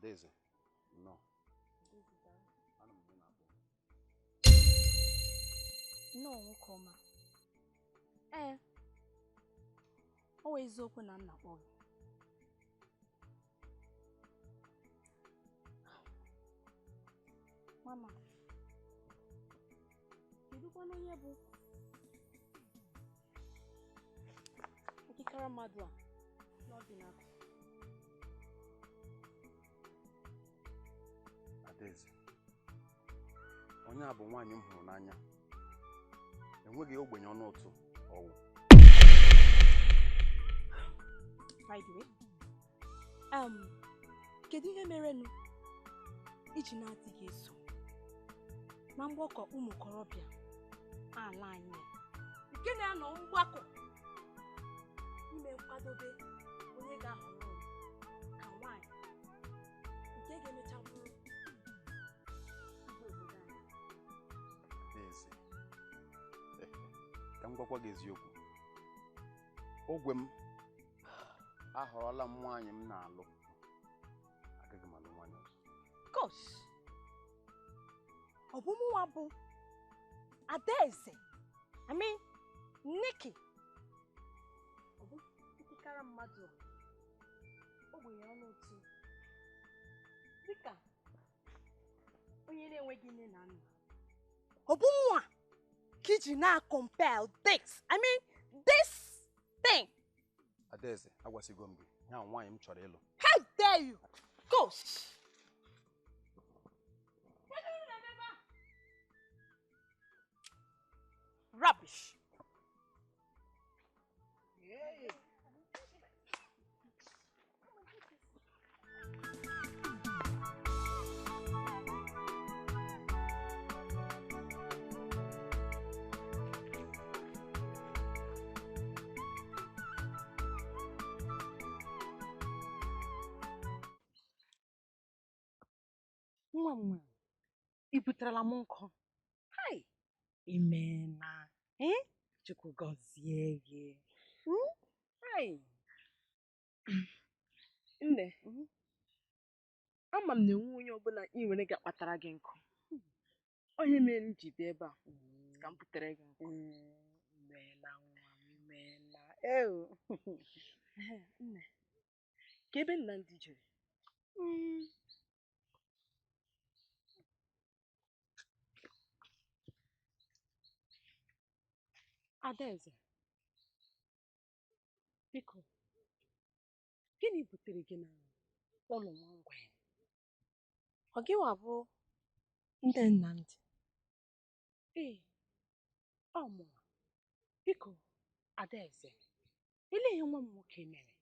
Adaeze, no. No, Koma. Always open and not all. Mama, you don't know your book. Karamadwa, not enough. Adaeze, onye a bụ nwaanyị m hụrụ n'anya. Enweghị ogbenye ọnụ ụtụ ọwụ. By the way, kedu ihe mere nụ iji na-adịghị eso na mgbakọ ụmụ korobịa ala anyị nke na-anọ mgbakọ ime nkwadobe onye ga-ahọrọ ka nwaanyị nke ga-emecha bụrụ igwe obodo anyị. Adaeze, ka m gwakwa gị eziokwu. Ogwe m ahọrọla m nwaanyị m na-alụ. Agaghị m alụ nwaanyị ọzọ. Gosh! Ọ bụ mụnwa bụ Adaeze. I mean, Nikki. Ọ bụ ikikara mmadụ ogbenye ọnụ otu dịka onye na-enweghị nne na nna. Ọ bụ mụnwa ka iji na-compel this. I mean, this thing. Adaeze, agwasịgo m gị, ya nwaanyị m chọrọ ịlụ. How dare you? Gosh! Rubbish. Hey. Mama, I buterela m nkụ. Hai, imena. Chukwu gọzie gị. Hai. Nne, ama m na enwe onye ọbụla ị nwere ga-akpatara gị nkụ. Onye mere m ji bịa ebe a ka m butere gị nkụ. Meela nwa m, meela. Nne, ka ebe nna ndị jere? Adaeze, biko, gịnị butere gị n'ụlọ nwa ngwa ya? Ọ gịwa bụ ndị Nnamdi? Ọ mụrụ. Biko, Adaeze, ile ihe nwa m nwoke mere.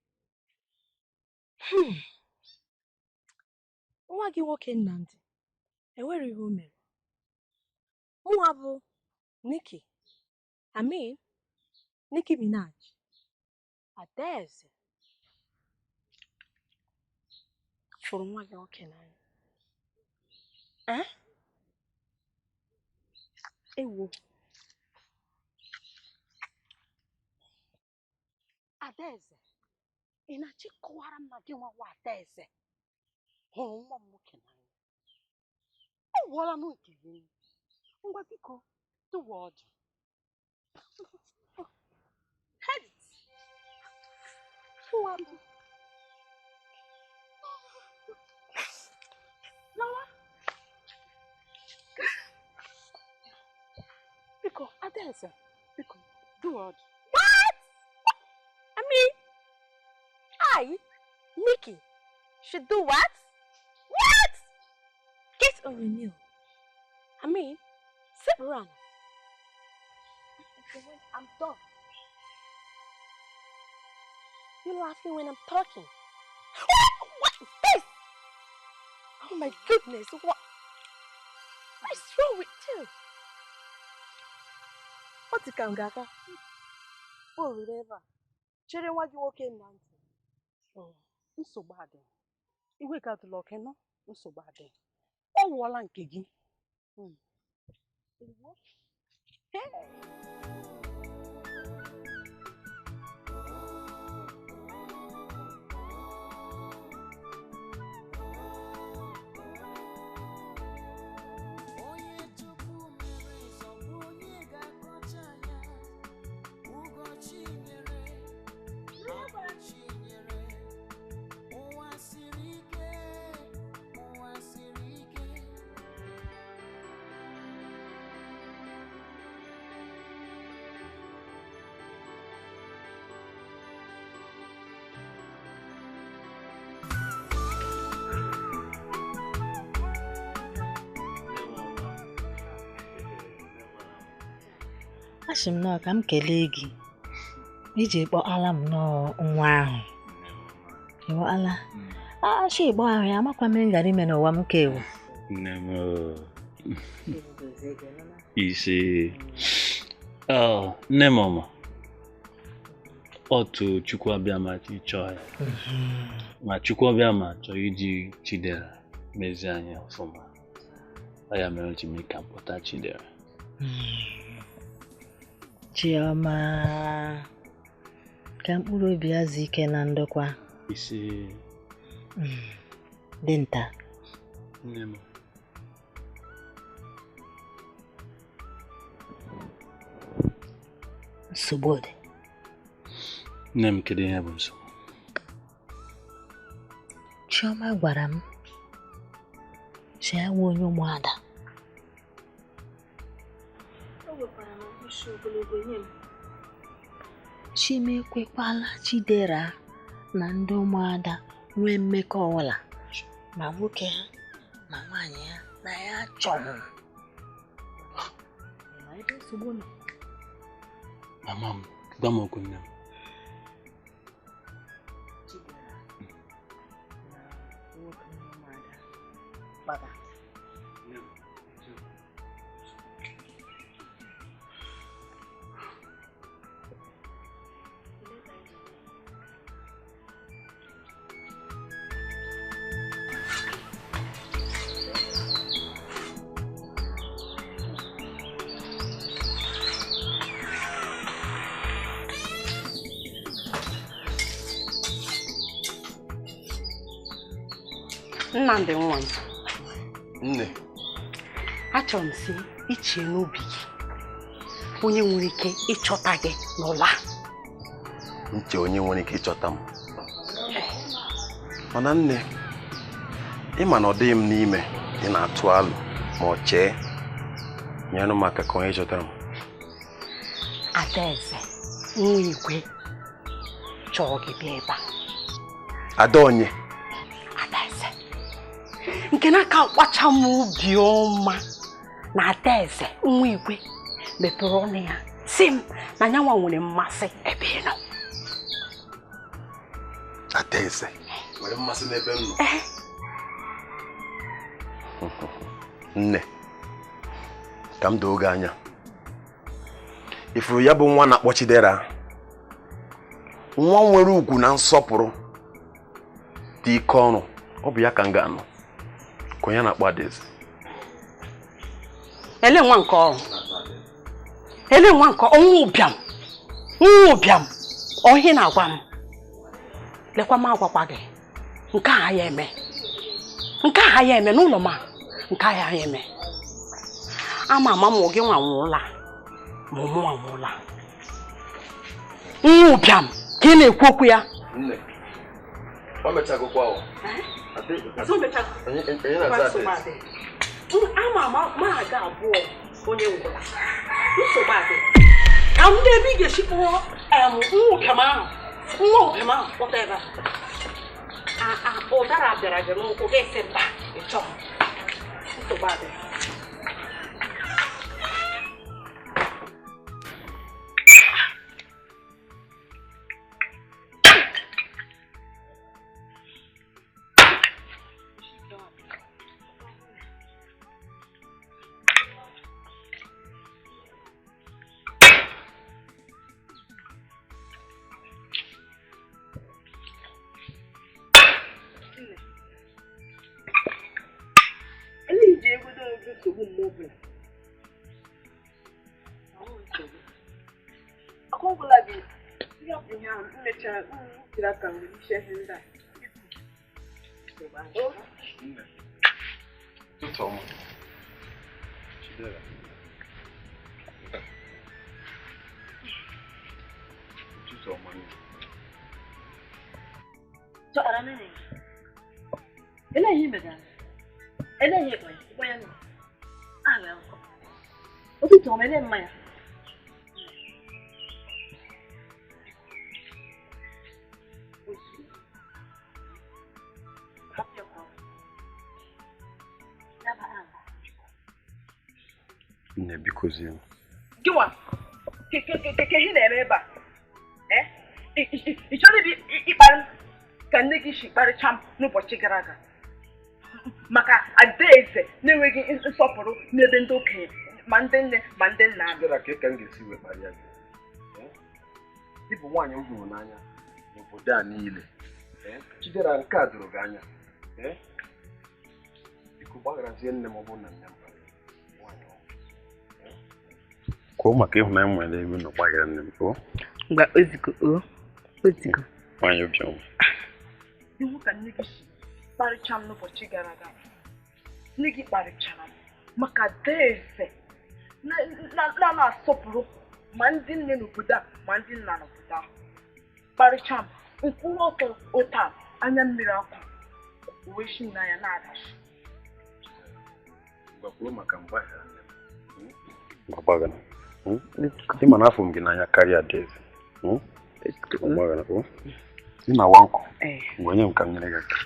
Nwa gị nwoke Nnamdi enwere ihe o mere. Mụnwa bụ Nikki. I mean, Nicki Minaj. Adaeze fụrụ nwa gị nwoke n'anya. Ewo. Adaeze, ị na-achịkọwara m na gị nwa Adaeze hụrụ nwa m nwoke n'anya. Ọ gwọla m nke gị. Ngwa biko, tụwa ọdụ. Head it. What? Laura? Biko, Adaeze. Biko, do what? What? I mean, I, Nikki, should do what? What? Get on your knee. I mean, sit around. When I'm done. You laughing when I'm talking. What is this? Oh my goodness, what is wrong with you? What is Kangaka? Oh, whatever. Chere nwa gị nwoke nna ntị. Nsogbu adị. Iwe ka atụla oke nọ, nsogbu adị. Ọ wụọla nke gị. Hey. Ashim no ka m kelee gị. Iji kpọ ala m no nwa ahụ. Ewo ala. Ashi igbo ahụ ya makwa m ngara ime n'ụwa m kewu. Nne m. Ise. Nne m ọma. Otu Chukwuabiama chọọ ya. Ma Chukwuabiama chọọ iji Chidera mezie anyị ọfụma. Ọ ya mere ji mee ka mpụta Chidera. Chioma. Ka mkpụrụ obi azụ ike na ndokwa. Ise. Dị nta. Nne m. Nsogbu dị. Nne m kedu ihe bụ nsogbu? Chioma gwara m si ya nwe onye ụmụada. O nwekwara na isi ogologo nye m. Chima ekwekwala Chidera na ndị ụmụada nwee mmekọ ọbụla ma nwoke ha ma nwaanyị ha na ya chọrọ. Mama m, gwa m okwu nne m. Chidera na nwoke ụmụada gbada. Nnamdi nwa m. Nne. Achọrọ m si ichie n'obi gị. Onye nwere ike ịchọta gị n'ụlọ a. Nche onye nwere ike ịchọta m. Mana nne, ịma na ọ dịghị m n'ime ị na-atụ alụ ma ọ chee nyere m aka ka onye chọtara m. Adaeze nwa igwe chọrọ gị bịa ebe a. Ada onye? Adaeze nke na-aka kpacha m obi ọma na Adaeze nwa igwe mepere ọnụ ya si m na nyanwa nwere mmasị ebe ị nọ. Adaeze nwere mmasị n'ebe m nọ? Nne, ka m doo gị anya. Ifuru ya bụ nwa na-akpọ Chidera, nwa nwere ugwu na nsọpụrụ dị ike ọrụ, ọ bụ ya ka m ga-anọ ka onye na-akpọ Adaeze. Ele nwa nke ọrụ. Ele nwa nke ọnwụ ụbịam. Nwa ụbịam. Ohi na-agwa m. Lekwa m agwakwa gị. Nke a ya eme. Nke a ya eme n'ụlọ ma. Nke a ya eme. Ama m gị nwa nwụla. Ma mụ nwa nwụla. Nwa ụbịam. Ka ị na-ekwu okwu ya. Nne. O mechagokwa ahụ. Ama ma aga abụọ onye ngwụla. Nsogbu adị. Ka ndị ebe ị ga-eshikpọ nwa ụbịam ahụ. Nwa ụbịam ahụ kpọta ebe a. Ụdara bịara gị n'ụkwụ ga-esi mba ịchọ. Nsogbu adị. Nne biko zie m. Gịwa Kehi na-eme ebe a. Ị chọrọ ịkparị ka nne gị si kparịcha m n'ụbọchị gara aga maka adaeze na-enweghị nsọpụrụ n'ebe ndị okenye ma ndị nne ma ndị nna anyị. Chidera ka m ga-esi wee kparịa gị. Ị bụ nwaanyị m hụrụ n'anya n'obodo a niile. Chidera nke a doro gị anya. Biko gbagharazie nne m ọ bụrụ na nne m kwuo maka ịhụnanya m nwere ebe na gbaghara nne m kwuo. Mgbe ozigo Nwaanyị obiọma. Iwu ka nne gị si kparịcha m n'ụbọchị gara aga. Nne gị kparịchara m maka adaeze na-asọpụrụ ma ndị nne n'obodo a ma ndị nna n'obodo ahụ. Kparịcha m nkwụrụ ọtọ ụta anya mmiri akwa uwe shi n'anya na-adachi. Gwakwuo maka mgbaghara nne m. Mgbaghara. Ị ma na afọ m gị n'anya karịa adaeze. Mgbaghara o. Ị na-awa nkụ. Mgbe onye m ka m nyere gị aka.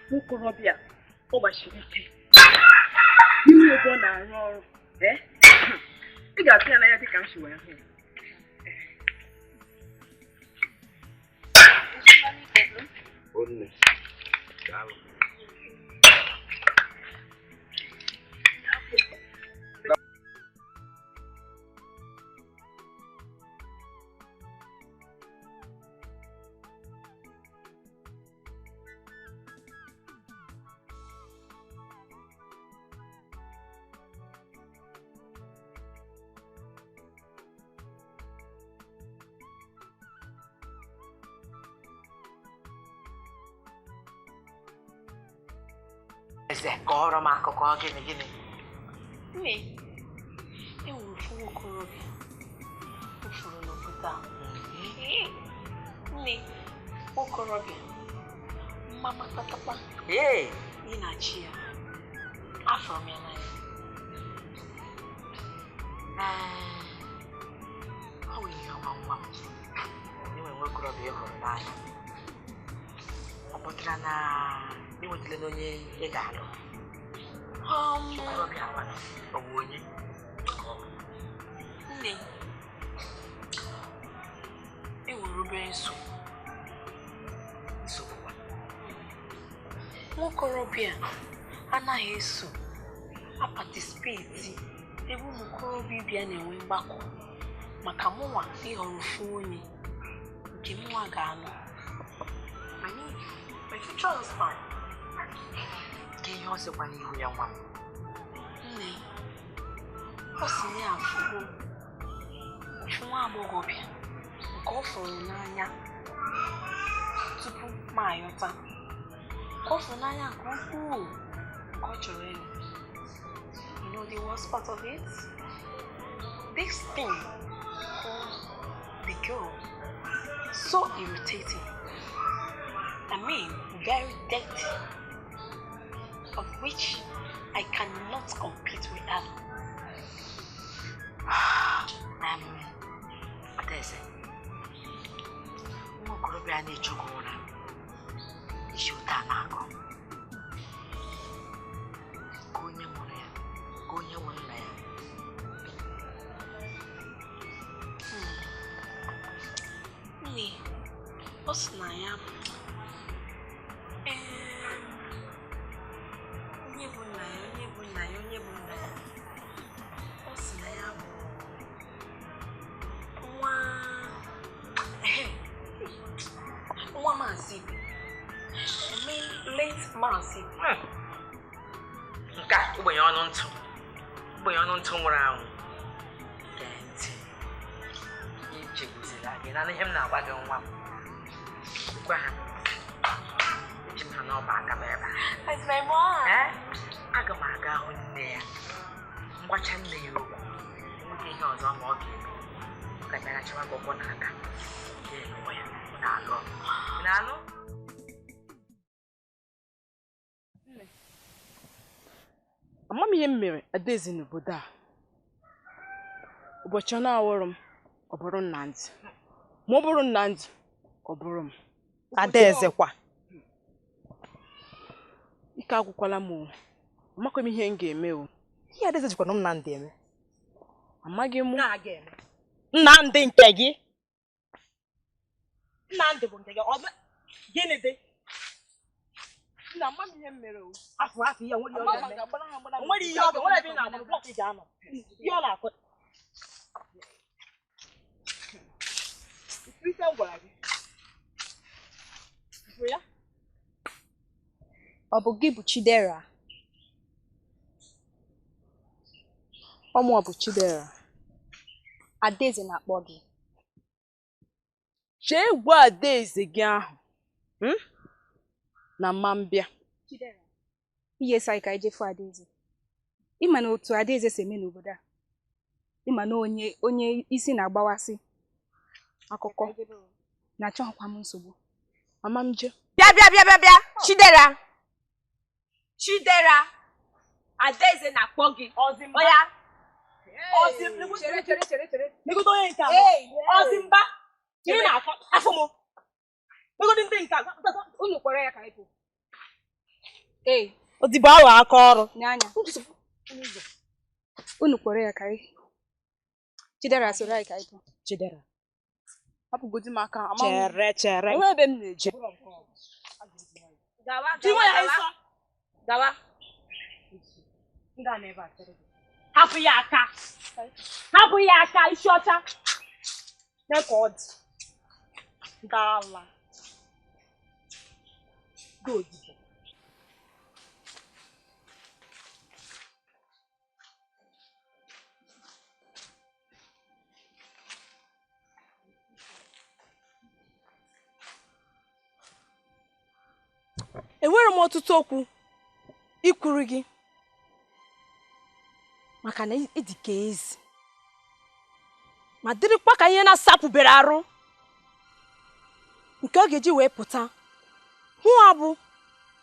Nwokorobịa ọ gbachiri ike n'ime ebe ọ na-arụ ọrụ. Ị ga-atụ ya n'anya dịka m si wee hụ ya. Kọrọ m akụkọ gịnị? Nne, enwere ofu nwokorobịa o furu n'obodo a. Nne, nwokorobịa mama tatapa ị na-achị ya. Afọ m ya n'anya. Ọ bụ ihe ọma nwa m. Enwere nwokorobịa ị hụrụ n'anya. Ọ pụtara na ị nwetara n'onye ị ga-alụ. Nwokorobịa abalị ọ bụ onye? Nne, enwere obere nsogbu. Nwokorobịa anaghị eso aparticipate ebe ụmụ okorobịa bịa na-enwe mgbakọ maka mụnwa ịhọrọ ofu onye nke mụnwa ga-alụ. My future husband. Ka ihe ọ sịkwa n'ihu ya nwa m. Nne, ọ sị na ya afụgo ofu nwa agbọghọbịa nke ọ fụrụ n'anya tupu m ayọta. Ọ fụrụ n'anya nke ukwuu nke ọ chọrọ ịlụ. You know the worst part of it? This thing called the girl, so irritating. I mean, very dirty, of which I cannot compete with her. Adaeze, nwokorobịa na-ejugo ụra isi ụta na-akọ. Ka onye mụrụ ya, ka onye nwe nna ya. Nne, ọ sị na ya bụ onye bụ nna ya, onye bụ nna ya, onye bụ nna ya. Ọ sị na ya bụ nwa Maazị Ibe. Late Maazị Ibe. Nke a ogbenye ọnụ ntụ nwụrụ anwụ. Gee ntị. Ichegbuzila gị na ihe m na-agwa gị nwa m. Gwa ha. Eji m ha n'ọbụ Ama m ihe m mere Adaeze n'obodo a. Ụbọchị ọ na-awụrụ m, ọ bụrụ Nnamdị. Ma ọ bụrụ Nnamdị, ọ bụrụ m. Adaeze kwa. Ike agwụkwala m o. Amakwa m ihe m ga-eme o. Ihe Adaeze jikwa na Nnamdị eme. Amaghị m. Nnamdị nke gị. Nnamdị bụ nke gị. Ọ bụ gịnị dị? Nna ama m ihe m mere o. Afọ ihe nwere ihe ọ ga-eme. Nwere ihe ọ ga-eme. Nwere ebe ị na-agba blọk ị ga-anọ. Ihe ọ na-akụ. Ise m gwara gị. Ya? Ọ bụ gị bụ Chidera? Ọmụ bụ Chidera. Adaeze na-akpọ gị. Chee gwa Adaeze gị ahụ. Na mma mbịa. Chidera. Ihe sa ka ejefu Adaeze. Ịma na otu Adaeze si eme n'obodo a. Ịma na onye isi na-agbawasị akụkọ. Na-achọghịkwa m nsogbu. Mama m je. Bịa. Chidera. Adaeze na-akpọ gị. Oya. Chere. Megodo onye nke a. Ozimba. Ị na-akọ afọ m. Megodo ndị nke a. Unu kwere ya ka ịpụ. Odibo ahụ aka ọrụ. N'anya. Unu kwere ya ka ị. Chidera soro anyị ka ịpụ. Chidera. Hapụgodi m aka. Chere. Enwe ebe m na-eje. Gawa. Ndị a na-ebe a chere. Hapụ ya aka isi ọcha. Nye ka ọ dị. Dala. Good. Enwere m ọtụtụ okwu ikwuru gị maka na ịdị ka ezi ma dịrịkwa ka ihe na-asapụbere arụ nke ọ ga-eji wee pụta hụ abụ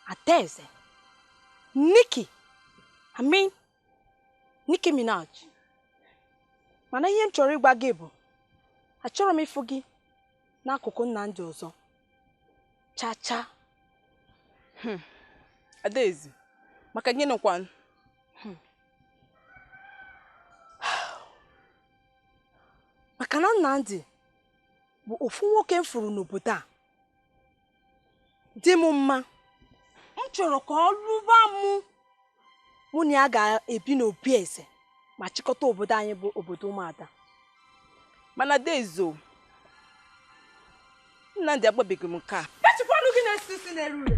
Adaeze Nicki Minaj. Mana ihe m chọrọ ịgwa gị bụ achọrọ m ịfụ gị n'akụkụ Nnamdị ọzọ cha. Adaeze maka gịnị kwanụ? Maka na Nnamdị bụ ofu nwoke m furu n'obodo a dị m mma. M chọrọ ka ọ lụba mụ na ya ga-ebi n'obi eze ma chịkọta obodo anyị bụ obodo ụmụada. Mana Adaeze Nnamdị agbabeghị m nke a. Echikwanụ gị na-esi isi n'elu ule.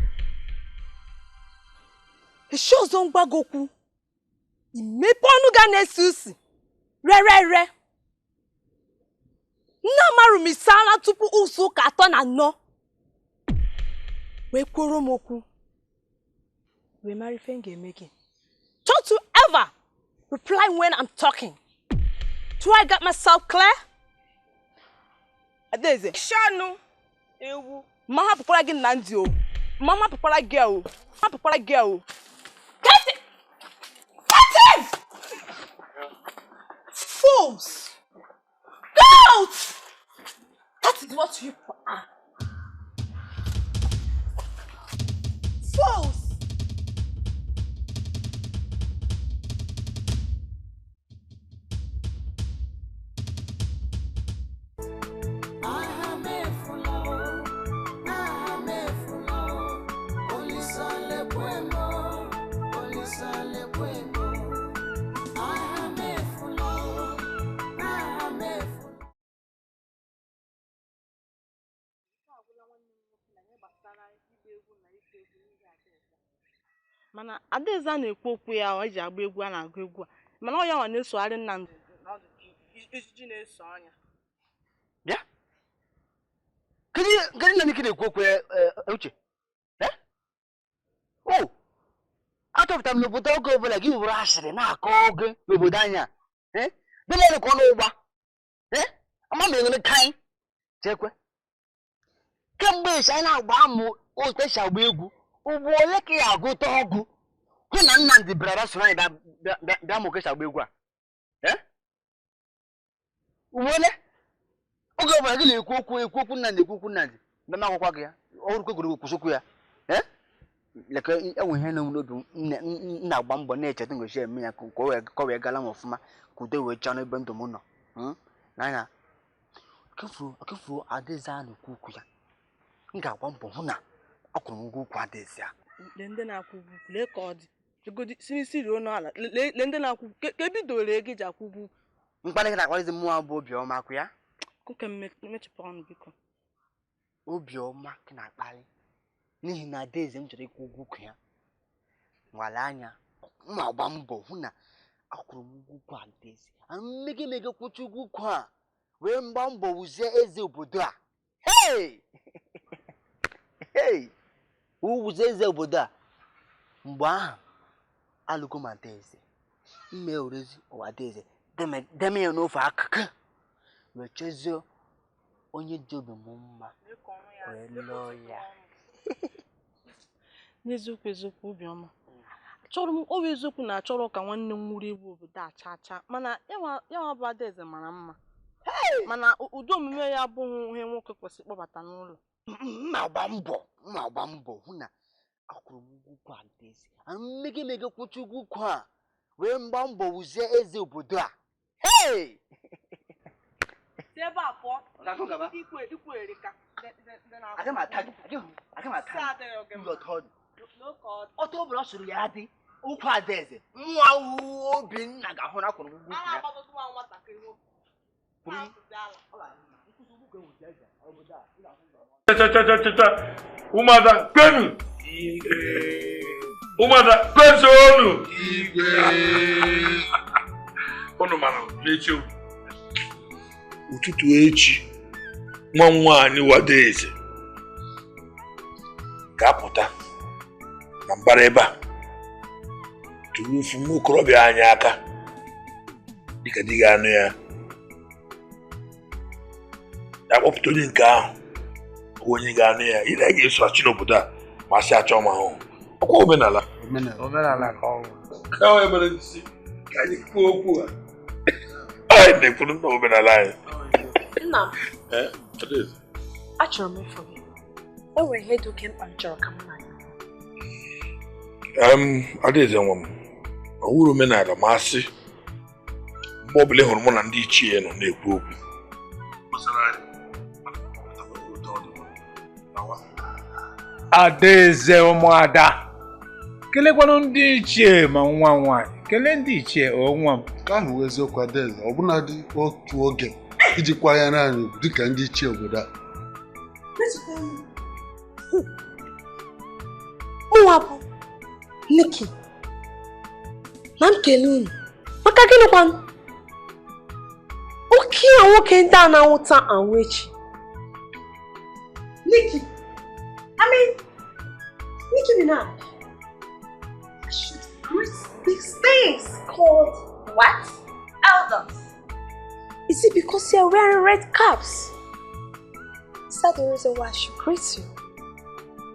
Echi ọzọ mgbago okwu imepe ọnụ ga na-esi usi re. Nne amarụ m ise ala tupu ụzọ ụka 3 na 4 wee kworo m okwu wee mara ife m ga-eme gị. Don't you ever reply when I'm talking. Do I got myself clear? Adaeze shanu ewu ma hapụkwara gị Nnamdị o. Ma hapụkwara gị o. Get it! Fools! Goats! That is what you are. Fools! Mana Adaeze a na-ekwu okwu ya o ji agba egwu a na-agụ egwu a mana ọ ya nwa na-esogharị Nnamdị ijiji na-eso anya. Bịa kedu na Nicki na-ekwu okwu ya Uche? Achọpụtara m n'obodo oge ọbụla gị were asịrị na-akọ oge n'obodo anya dịmọnụ ka ọ n'ụgba ama m enwere kaị chekwe kemgbe esi anyị na-agba amụ otu esi agba egwu ugbo ole ka ya agụta ọgụ hụ na Nnamdị bịara soro anyị bịa mụ kesha agba egwu a uwele oge ọbụla gị na-ekwu okwu Nnamdị mgbe m akwụkwọ gị ya ọrụ kwegoro kwụsịkwu ya leke enwe ihe na-enwe n'obi na-agba mbọ na-echeta ngochi eme ya ka o wee gala m ọfụma ka udo wee chaa n'ebe ndụ m nọ n'anya akụfuo Adaeze a na-ekwu ukwu ya m ga-agba mbọ hụ na ọ kwụrụ m ụgwọ ukwu Adaeze a ndị na-akwụ ụgwọ lee ka ọ dị egodi si ruo n'ala lee ndị na-akwụ ka ebidoro ego iji akwụ ụgwọ mkparịta na-akparịzi mmụọ bụ Obiọma akwụ ya nke mechipụ ọnụ biko Obiọma ka na-akparị n'ihi na Adaeze m chọrọ ịkwụ ụgwọ ukwu ya nwale anya m agba mbọ hụ na akwụrụ m ụgwọ ukwu Adaeze mmege kwụcha ụgwọ ukwu a wee mgba mbọ wuzie eze obodo a wuzie eze obodo a mgbe ahụ alụgo m Adaeze mme orezi ụwa Adaeze deme ya n'ofe akụkụ wee chezie onye dị obi m mma wee lụọ ya n'eziokwu Obiọma achọrọ m obi eziokwu na achọrọ ka nwanne m nwụrụ egwu obodo a chaa mana ya bụ Adaeze mara mma mana ụdị omume ya abụghị ihe nwoke kwesịrị kpọbata n'ụlọ mma agba mbọ hụ na akwụrụ m ụgwọ ukwu Adaeze mmege kwụcha ụgwọ ukwu a wee mgba mbọ wuzie eze obodo a si ebe a pụọ ikwu erika ọtọ ọbụla ọ sụrụ ya dị ukwu Adaeze nwa Obinna ga-ahụ na akwụrụ m ụgwọ ụmụada kwenu ụmụada kwesonu unu mara n'echi ụtụtụ echi nwa nwaanyị Adaeze ga-apụta na mbara ebe a tụrụ ofu nwa okorobịa anyị aka dịka di ga-anụ ya kpọpụta onye nke ahụ onye ga-anụ ya ire anyị ga-eso achị n'obodo a ma sị achọ ma ahụ ọkwa omenala ka ọ emere isi ka anyị kwuo okwu a anyị na-ekwuru na omenala anyị. Nna m achọrọ m ịfụ gị o nwere ihe dị oke mkpa m chọrọ ka m na Adaeze nwa m ọ wụrụ omenala ma asị mgbe ọbụla ị hụrụ mụ na ndị ichie nọ na-ekwu okwu Adaeze ụmụada kelekwanụ ndị ichie ma nwa nwaanyị kelee ndị ichie nwa m ka ahụ eziokwu Adaeze ọbụna dị otu oge ijikwa ya naanị dịka ndị ichie obodo a ụwa bụ Nikki na m kelee unu maka gịnịkwanụ oke ya nwoke ndị a na-anwụta anwụ echi Nikki Nikki Minaj I should greet these things called what? Elders. Is it because you're wearing red caps? Is that the reason why I should greet you?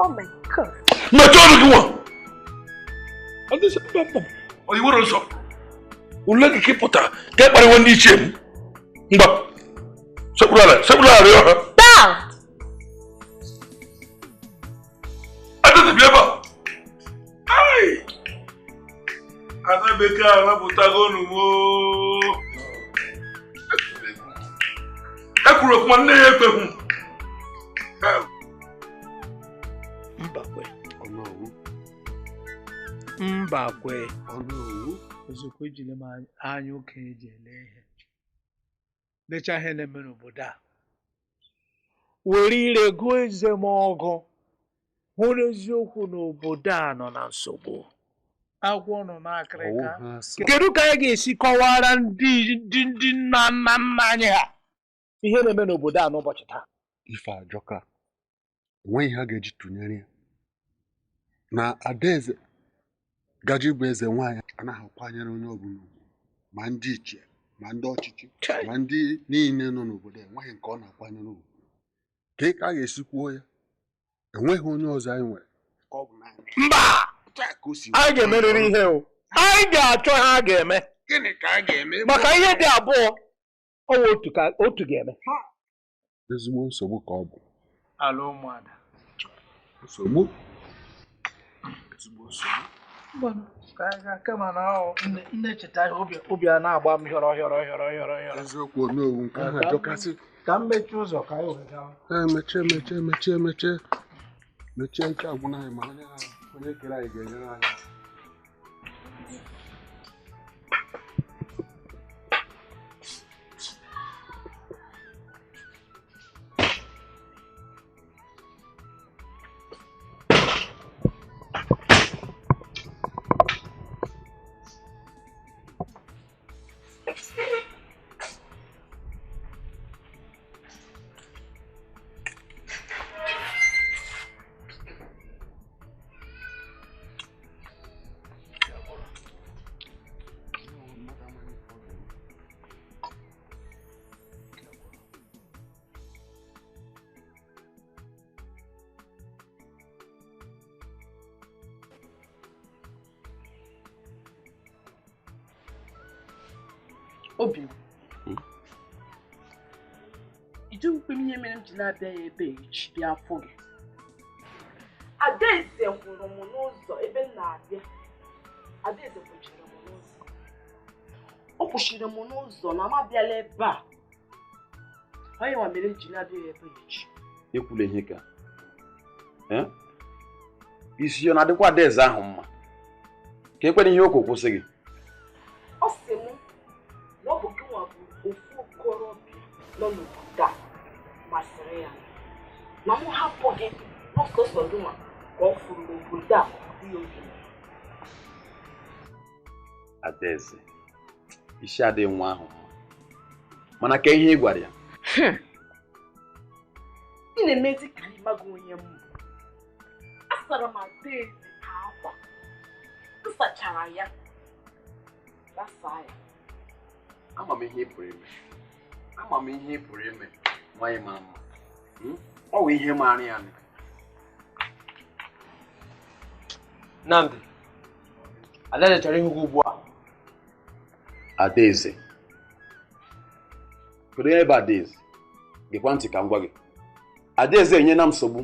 Oh my God. No, don't go. Adaeze papa. O yi woro nso. Ule gị kịpụta ka e kparịwa ndị ichie m. Mgba. Sekpuru ala yo ha. Down. Adaeze bịa ebe a. Ai. Ana bekee anapụtago n'ugbo. Ekwuru okwu nwanne ya ekweghị. Mbakwe ozugbo ejiri m anya okenye ji ele ihe lecha ihe na-eme n'obodo a were ire gụọ eze m ọgụ hụrụ eziokwu n'obodo a nọ na nsogbu agwọ nọ n'akịrịka kedu ka anyị ga-esi kọwara ndị nna nna anyị ha ihe na-eme n'obodo a n'ụbọchị taa ife ajọka enweghị ha ga-eji tụnyere ya na Adaeze gaji bụ eze nwaanyị anaghị akwanyere onye ọbụla ma ndị ichie ma ndị ọchịchị ma ndị niile nọ n'obodo enweghị nke ọ na-akwanyere ugwu ka a ga-esi kwuo ya enweghị onye ọzọ anyị nwere ka ọ bụ naanị mba ka anyị ga-emerịrị ihe o anyị ga-achọ ha a ga-eme gịnị ka a ga-eme maka ihe dị abụọ ọnwa otu ga-eme ezigbo nsogbu ka ọ bụ ala ụmụada nsogbu kama na nne cheta obi a na-agba m hịọrọ eziokwu onowu nke ahụ ajọkasị ka m mechie ụzọ ka anyị were mechie nke agwụna anyị ma onye kere anyị ga-enyere anyị Obi iji ukwe m ihe mere m ji na-abịa ya ebe echi bịa afọ gị Adaeze hụrụ m n'ụzọ ebe m na-abịa Adaeze kwụchiri m n'ụzọ ọ kwụchiri m n'ụzọ na m abịala ebe a onye nwa mere m ji na-abịa ya ebe echi ekwula ihe ka isi ọ na-adịkwa Adaeze ahụ mma ka ekwere ihe okwu kwụsị gị ọ sị m na ọ bụ gị nwa bụ ofu okorobịa nọ n'obodo a masịrị ya na m hapụ gị n'ọsọsọ gị nwa ka ọ fụrụ n'obodo a dị oge Adaeze isi adịghị nwa ahụ mma mana ka ihe ị gwara ya ị na-emezi ka anyị maga onye m asara m Adaeze ka akwa m sachara ya gasaa ya ama m ihe ị pụrụ ime nwanyị mara mma ọ bụ ihe maara ya Nnamdi Adaeze chọrọ ịhụ gị ugbu a Adaeze kedu ebe Adaeze gekwa ntị ka m gwa gị Adaeze enyela m nsogbu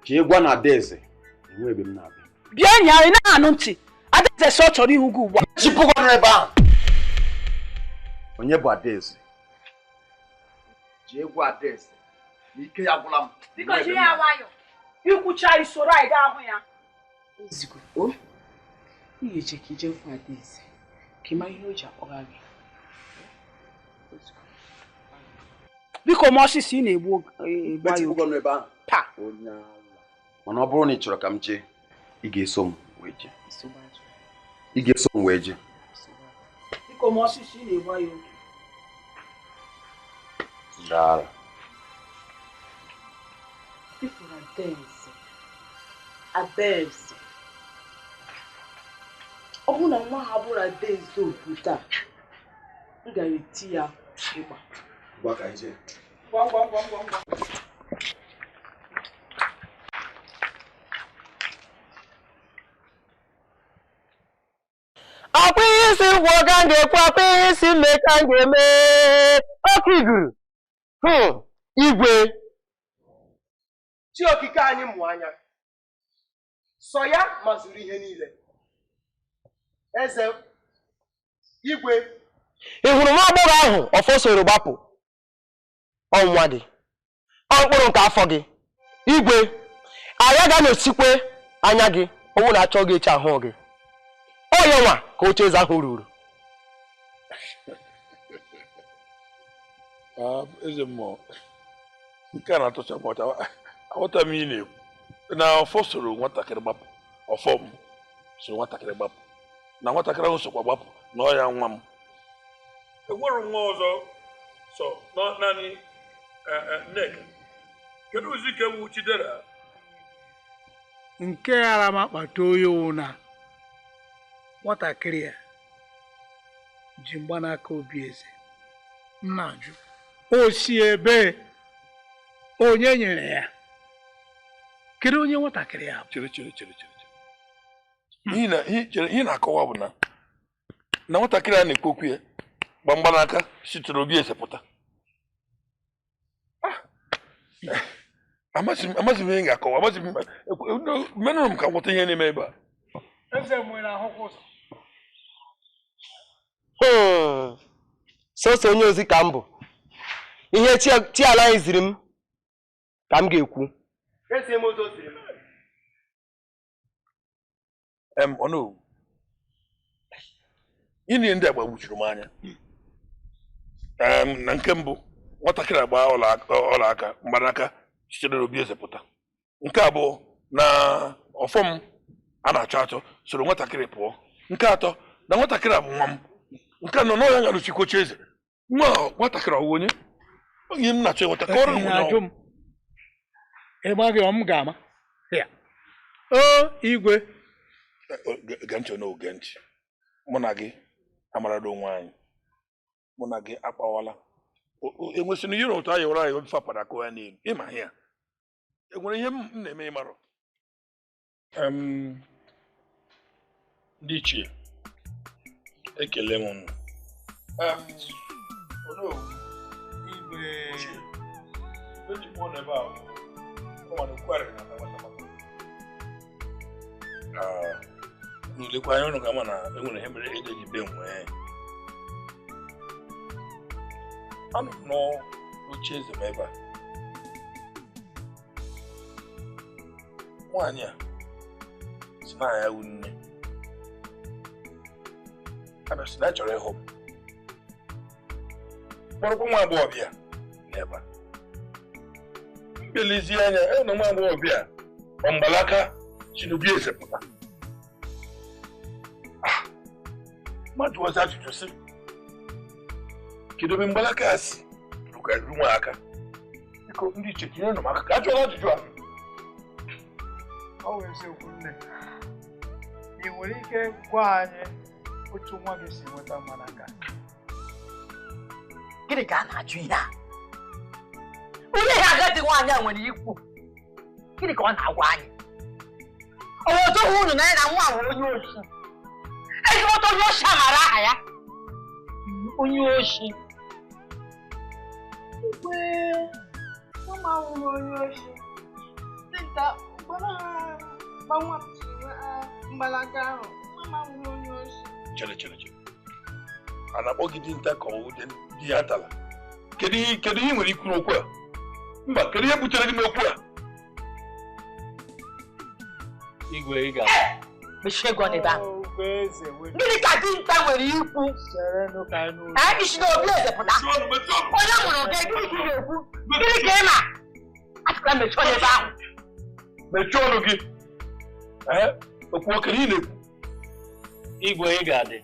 ka ị gwa na Adaeze enwe ebe m na-abịa bịa nya ị na-anụ ntị Adaeze sọ chọrọ ịhụ gị ugbu a chịpụkwa n'ebe ahụ onye bụ Adaeze jee gwa Adaeze na ike ya gwụla m biko jiri ya nwayọ ikwucha isoro anyị gaa hụ ya ezigbo o ị ga-eche ka ije gwa Adaeze ka ị mara ihe o ji akpọga gị biko ma ọsịsọ ị na-egbu ya taa mana ọ bụrụ na ị chọrọ ka m jee ị ga-eso m wee jee biko ma ọsịsọ ị na-egbu ya oge dara ifuru Adaeze ọ bụ na nwa ha bụrụ Adaeze obodo a m ga-eti ya ịgba gwa ka ije akwa ihe isi gwọ ka m ga-ekwu akwa ihe isi mme ka m ga-eme oke iguru igwe chi okike anyị mụ anya sọ ya mazuru ihe niile eze igwe ị hụrụ nwa agbọghọ ahụ ọfọ soro gbapụ ọnwa dị ọ mkpụrụ nke afọ gị igwe anya ga na-esikwe anya gị ọnwụ na-achọ gị echi ahụ gị onye nwa ka oche eze ahụ ruru eze mmụọ nke a na-atụcha m ọcha aghọta m ihe na-ekwu na ọfọ soro nwatakịrị gbapụ ọfọ m soro nwatakịrị gbapụ na nwatakịrị ahụ sokwa gbapụ na ọya nwa m enwere nwa ọzọ so naanị Nneka kedu ụzọ ike wu Chidera nke ghara m akpata oyi wụ na nwatakịrị a ji mgbanaka Obieze m na-ajụ o si ebe onye nyere ya kedu onye nwatakịrị a chere ihe na-akọwa bụ na nwatakịrị a na-ekwu okwu ya gba mgbanaka sitere obi esepụta. Amasị m ihe ga-akọwa, amasị m menụrụ m ka nghọta ihe na-eme ebe a. Eze nwere ahụkwụ ụzọ. Sọsọ onye ozi ka m bụ. Ihe chi ala anyị ziri m ka m ga-ekwu. Eze m ụzọ ziri m. Ọnụ ihe ndị agba gbuchiri m anya. Na nke mbụ nwatakịrị agba ọla aka mgbanaka sitere n'obi esepụta. Nke abụọ na ọfọm a na-achọ achọ soro nwatakịrị pụọ. Nke atọ na nwatakịrị abụ nwa m. Nke anọ na ọya ngarụchikwochi eze. Nwatakịrị ọwụ onye m na-achọ ịnweta ka ọrụ m. Ị maghị m ga-ama ya. Igwe Gee ntị n'oge ntị. Mụ na gị amarala onwe anyị. Mụ na gị akpawala. Enwesịrị ihe otu anyị were anyị obi fapara akụ ya n'elu. Ịma ihe a. Enwere ihe m na-eme ịmarụ. Ndị ichie ekele m unu. N'ulekwa anya ụnụ ga-ama na enwere ihe mere ejeghị be nwee. Anọ m n'oche eze m ebe a. Nwaanyị a si na ya wu nne. Abịa si na ya chọrọ ịhụ m. Kpọrọkwa nwa agbọghọbịa n'ebe a. Mbelezie anya na nwa agbọghọbịa ma mgbalaka si n'obi esepụta. Mmadụ ọzọ ajụjụ sị kedu ebe mgbalaka ya si ka eru nwa aka. Biko ndị iche tinye nụ m aka ka a jụọla ajụjụ a. Ọ wụ eziokwu nne. Ị nwere ike gwa anyị otu nwa gị si nweta mgbanaka? Gịnị ka a na-ajụ ihe a? Onye ihe agadi nwaanyị a nwere ikwu. Gịnị ka ọ na-agwa anyị? Ọ bụ otu unu na ya na nwa ahụ onye oshi. Ezigbote onye oshi a mara aha ya. Onye oshi. Igwe mama nwụrụ onye oshi. Dịka mgbara ha gbanwapụtiri mgbalaga ahụ, mama nwụrụ onye oshi. Chere. A na-akpọ gị dinta ka ọwụ di ya tala. Kedu ihe nwere ikwu n'okwu a? Mba, kedu ihe butere gị n'okwu a? Igwe ị ga-abụ. Mechie gị ọnụ ebe ahụ. Gịnị ka dinta nwere ikwu? Isi n'obi eze pụta. Onye mụrụ gị gịnị ka ị ga-ekwu? Gịnị ka ị ma? Achịkwa mechie ọnụ ebe ahụ. Mechie ọnụ gị. Okwu oke ị na-ekwu. Igwe ị ga-adị.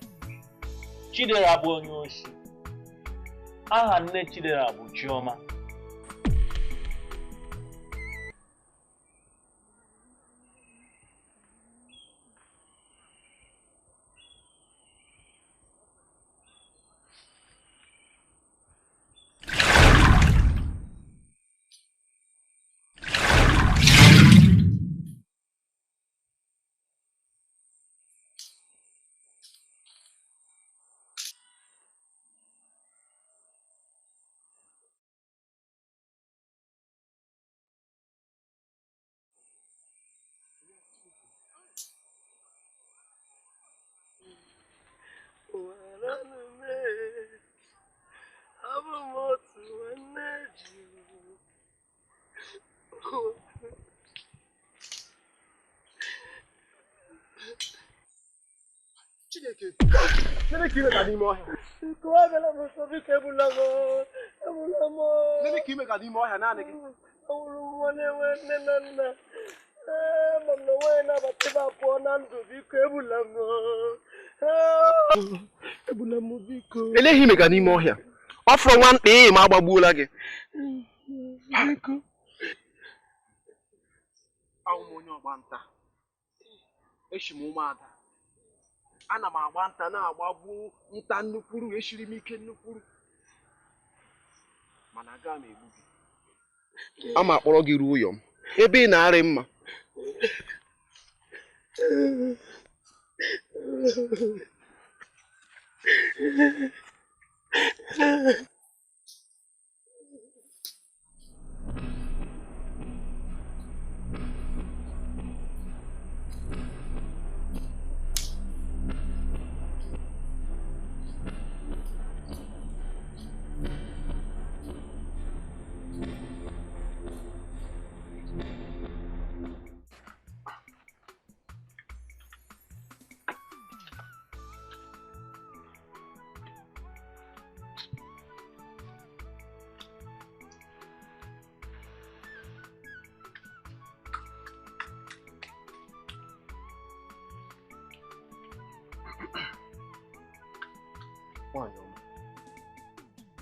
Chidera bụ onye oshi. Aha nne Chidera bụ Chioma. Chineke, nene ka ime ka n'ime ọhịa. Nene ka ime ka n'ime ọhịa naanị gị. Eleghị ime ka n'ime ọhịa. Ọ fụrụ nwamkpa ma agbagbuola gị. Ahụ m onye ọgba nta. Echi m ụmụada. Ana m agba nta na-agbagbu nta nnukwuru, eshiri m ike nnukwuru. Mana aga m egbu gị. A ma akpọrọ gị ruo ụyọ m ebe ị na-arị mma.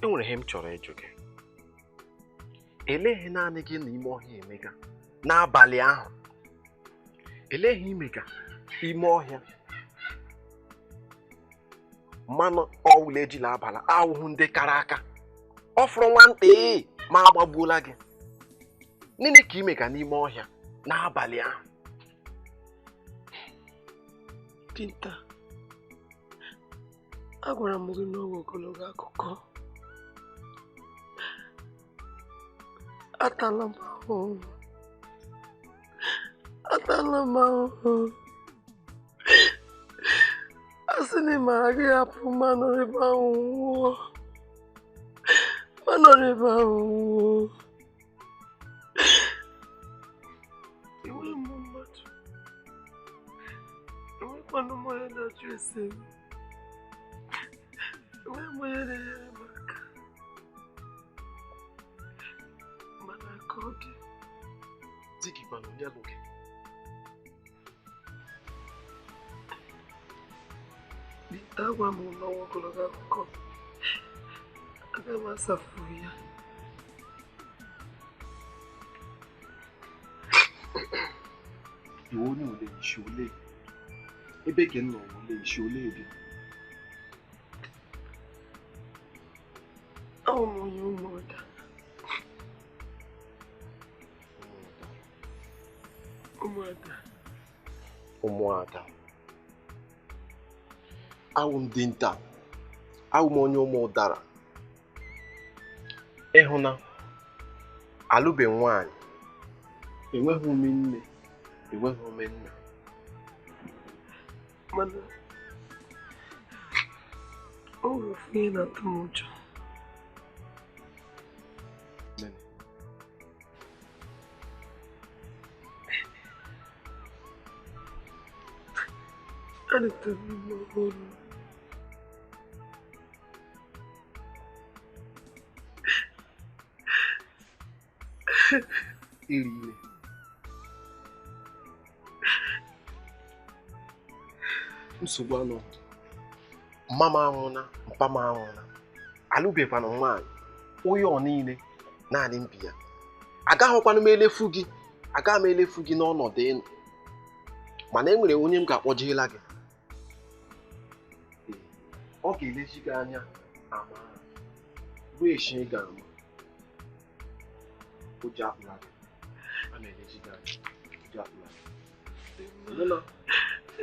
enwere ihe m chọrọ ịjụ gị. Eleghị naanị gị n'ime ọhịa emega n'abalị ahụ, eleghị imega ime ọhịa mmanụ ọwụla ejila abala ahụhụ ndị kara aka ọ fụrụ nwantị ma agbagbuola gị. Nini ka imega n'ime ọhịa n'abalị ahụ? Dinta, agwara m gị n'oge ogologo akụkọ. Atala m ahụhụ. Asị na ị mara gị hapụ mmanụ ebe ahụ nwụọ. Enweghị m mmadụ. Enwekwanụ m onye na-ajụ ese m. Enweghị m onye na-enyere m aka. Mana ka ọ dị, di gị gbanụ onye lụ gị. Agwa m n'ọnwa ogologo akụkọ, aga m asafụ ya. Iwe onye ole isi ole ebe gị nọ ole isi ole gị? Ahụ m onye ụmụada. Ụmụada. Awụ m dinta, awụ m onye ụmụ ụdara. Ịhụ na alụbe nwaanyị, enweghị ume nne, enweghị ume nna. Mana ọ nwere ofu ihe na-atụ m ụjọ. Anetara m ime ọhụrụ. Iri ime. Nsogbu anọ. Mma m anwụna, mpa m anwụna. Alụbekwana nwaanyị, onye ọ niile naanị mbi ya. Agaghịkwanụ m elefu gị, agaghị m elefu gị n'ọnọdụ ịnụ. Mana e nwere onye m ga-akpọjela gị. Ọ ga-eleji gị anya ama ruo echi ị ga-ama. Ụjọ akpụla gị. A na-eleji gị anya. Ụjọ akpụla gị.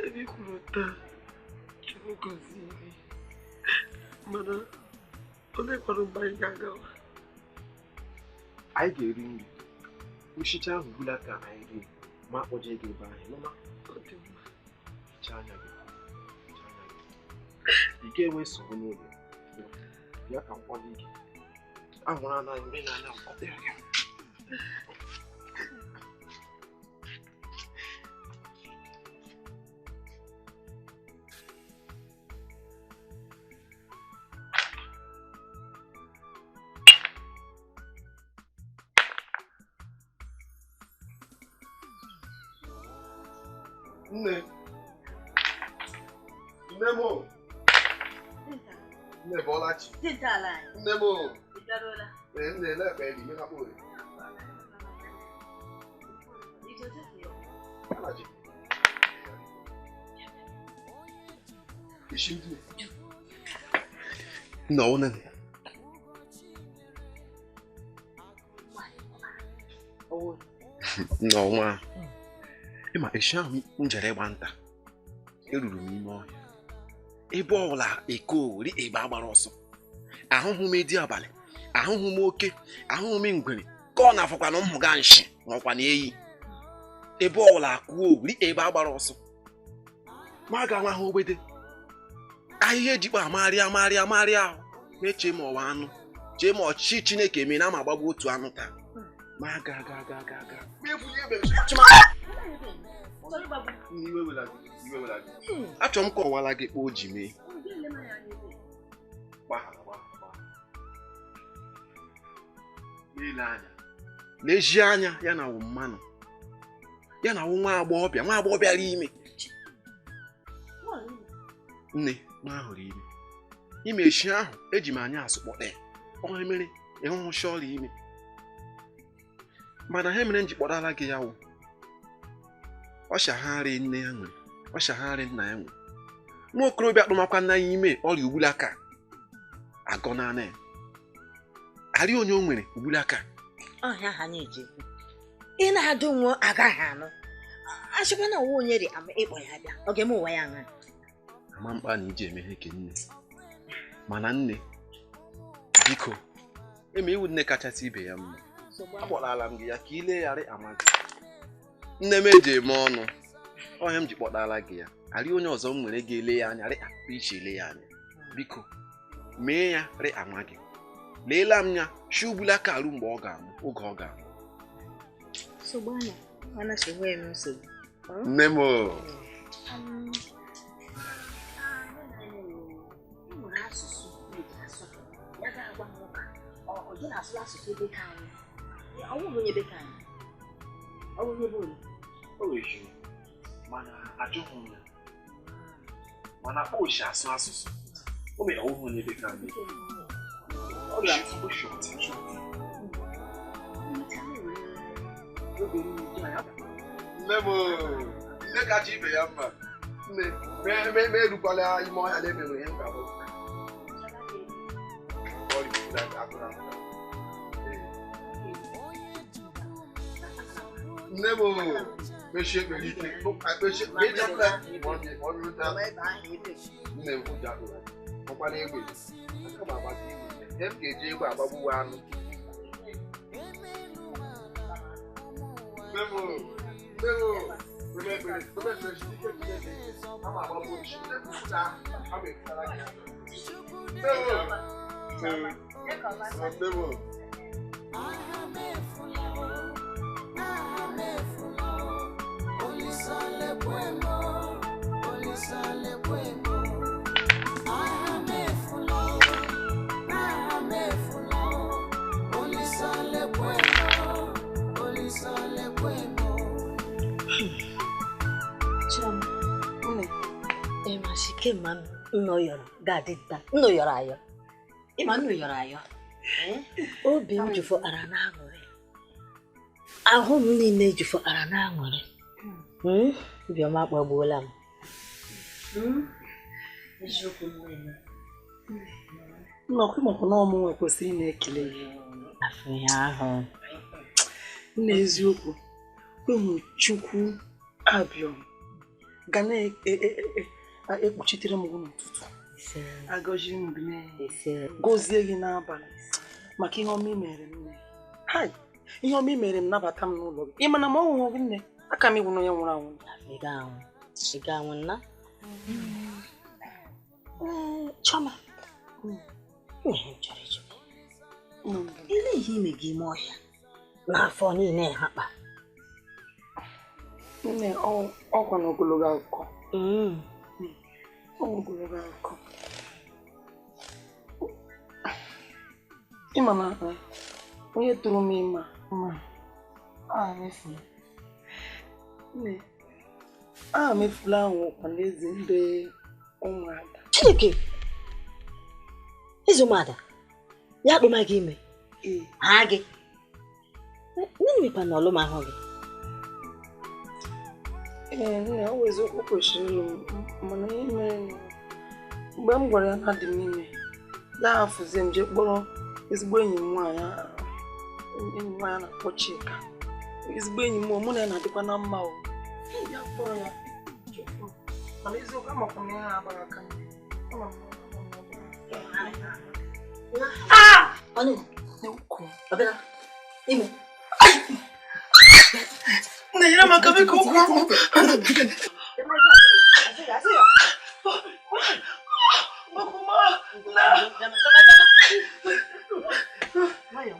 Ebe i kwuru taa, Chukwu gọzie gị. Mana olekwara mgbe anyị ga-agawa? Anyị ga-eri nri. Nchicha ahụ bụla ka anyị rie ma akpọje gị ebe ahụ. Mama, ọ dị mma. Hichaa anya gị. Ị ga-enwe nsogbu n'oge. Bịa ka m kwado gị. Ahụrụ anaghị mgbe na-anya ọkọdịrị gị. Nne. Nne mo. Nne Bolachi. Nne mo. Nne lẹ́ẹ̀pẹ́ ẹ̀dì mẹ́ta kúrò rẹ̀. Alájẹ. Ìṣíjú. Ìnáwó náà ni. N'ọnwa ịma echi ahụ m jere ịgba nta eruru m ime ọhịa ebe ọbụla eko ri ebe agbara ọsọ ahụhụ m edi abalị ahụhụ m oke ahụhụ m ngwere ka ọ na-afọkwa na ụmụ ga nshi n'ọkwa na eyi ebe ọbụla akụọ ri ebe agbara ọsọ ma ga nwa ha ogbede ahịhịa ejikpa amarị ahụ na-eche ma ọwa anụ chee ma ọchịchị Chineke eme na ma agbagbu otu anụ taa ma ga achọrọ m ka ọwala gị kpọọ ji mee lezie anya ya na mmanụ ya na nwa agbọghọbịara ime nne nwa ahụrụ ime echi ahụ eji m anya asụkpọta ya ọ mere ịhụhụcha ọrịa ime mana ha mere m ji kpọrala gị ya wụ ọ shagharị nne ya nwere ọ shagharị nna ya nwere nwa okorobịa kpọmakwa nna ya ime ọrịa ugbulaka agọ naanị ya arị onye o nwere ugbulaka ọhịa ha na-eji ị na-adụ nwa agaghị anụ achịkwa na nwa onye dị ama ịkpọ ya bịa ọ ga-eme ụwa ya nwa ama mkpa na iji emeghe ke nne mana nne biko eme iwu nne kachasị ibe ya mma akpọtala m gị ya ka ilegharị amaghị nne m eji eme ọnụ ọhịa m ji kpọtala gị ya arị onye ọzọ m nwere ga-ele ya anya rịa iche ele ya anya biko mee ya rị amaghị leela m ya shi ugbula ka arụ mgbe ọ ga-amụ oge ọ ga-amụ nne m mana ajụghị m ya mana kpochi asụ asụsụ o mere ọwụhụ onye dị ka nne nne kacha ibe ya mma nne erukwala ime ọhịa na-emere ihe mkpa nne m mechie ekpere ike nne m ọkwana egbe aka m agbata igwe ihe m ga-eji egbe agbagbuwe anụ Kema nno yọrọ ga-adịta nno yọrọ ayọ ịma nno yọrọ ayọ obi m jufọtara n'aṅụrị ahụ m niile jufọtara n'aṅụrị Obiọma kpagbuola m eziokwu m nnọkụ maka na ọmụ nwe kwesịrị na-ekele ya afọ ya ahụ nna eziokwu ụmụ Chukwu abịọm ga na-ekpuchitere m n'ụtụtụ agọzie m gọzie gị n'abalị maka ihe ọma i mere m nne ihe ọma i mere m nabata m n'ụlọ gị ị ma na ma ọ nwụrụ gị nne aka m ịgwụ na onye nwụrụ anwụ ị ga-anwụ nna Chọma ihe m chọrọ ịjụ ile ihe ime gị ime ọhịa n'afọ niile ha kpa nne ọkwa na ogologo akụkọ ogologo akụkọ ịma na onye tụrụ m ịma mefula ahụ ọkwa n'ezi ndị ụmụada Chineke ezi ụmụada ya kpụma gị ime ha gị nne mekwa na ọlụm ahụ gị nne ọ wezi okwu kwesịrị ịlụ mana ihe mere mgbe m gwara ya na dị m ime ya hafụzie m jee kpọrọ ezigbo enyi m nwaanyị na-akpọ Chika ezigbo enyi m mụ na ya na-adịkwa na mma ya kpọrọ ya mana eziokwu amakwa na ya agbara aka Ah! Ano? Naku. Abela. Imo. Nahira makabi ko. Makuma. Na. Mayo.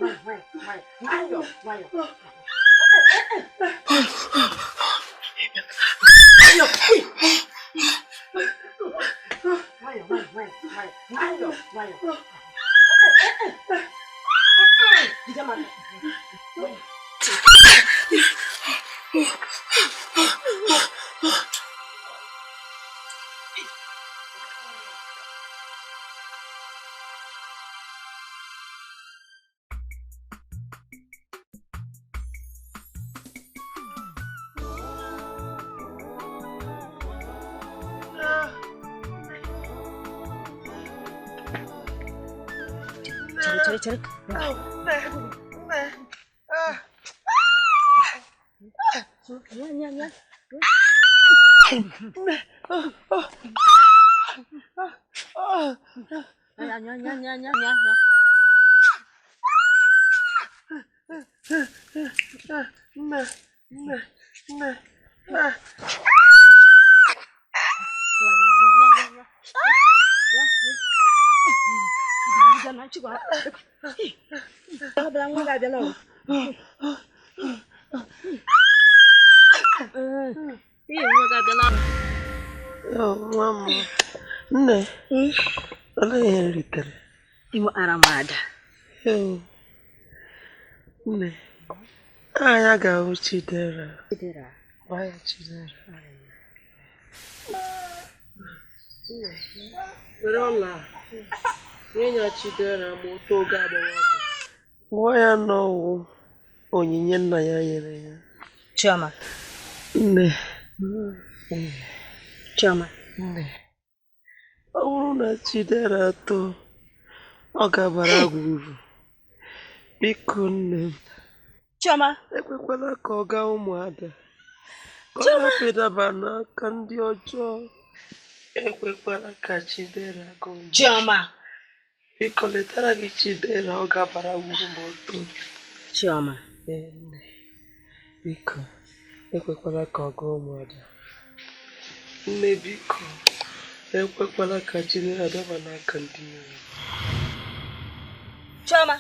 Cari. Nya. Mama. Nne. Ala ya ritere. Imo aramada. Nne. Anya ga-ahụ Chidera. Waya Chidera. Were ọla. Nye Chidera ma otu oge agbamakwụkwọ. Gwa ya n'ọwụ onyinye nna ya nyere ya. Chioma. Nne. Chioma. Nne. Ọ bụrụ na Chidera too, ọ gabara uru. Biko nne m. Chioma. Ekwekwala ka ọ gaa ụmụada. Ka ọ hapụ ịdaba n'aka ndị ọjọọ. Ekwekwala ka Chidera gaa ụmụada. Chioma. Biko letara gị Chidera ọ gabara uru ma o too. Chioma. Nne. Biko ekwekwala ka ọ gaa ụmụada. Nne biko ekwekwala ka Chidera daba n'aka ndị iro. Chioma.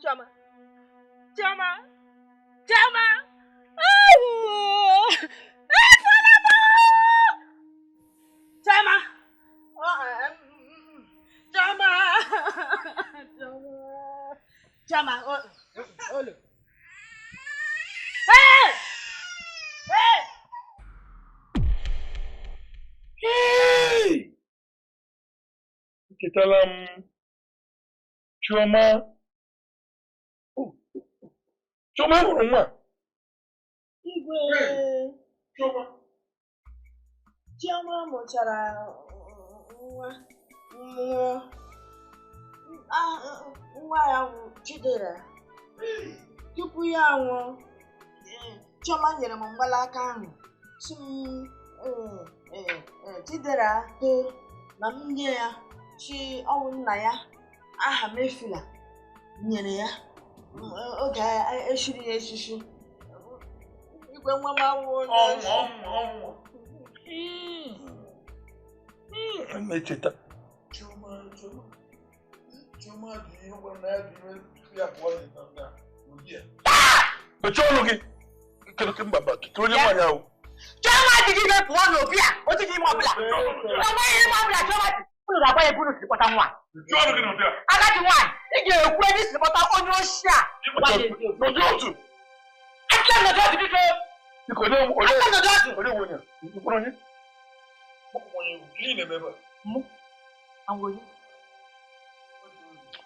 Chioma. Chioma. Olo. Hey! Ketala m Chioma. Chioma hụrụ nwa. Igwe. Chioma mụchara nwa ya Chidera. Tupu ya anwụọ, Chioma nyere m mgbalaka ahụ. Si m Chidera too na m nye ya chi ọwụ nna ya aha Mefila nyere ya oge eshiri ya eshishi. Igwe nwa m awụ Mecheta. Chioma dị ihe gwara na ya dị ihe ya pụọ na mechie ọnụ gị. Kedu mbaba kike onye nwanyị ahụ. Chioma dị gị pụọ n'obi a o ji ime ọbụla. Ọgba ihe ime ọbụla Chioma dị. Unu ga-agba ya buru sirikpọta nwa. Agadi nwaanyị ị ga-ekwu ebe sirikpọta onye oshi a. N'ụdị otu. Aka nọdụ ọdụ biko. Biko onye onye. Mkpụrụ onye. Gịnị na-eme ebe a? Mụ. Anwụrụ.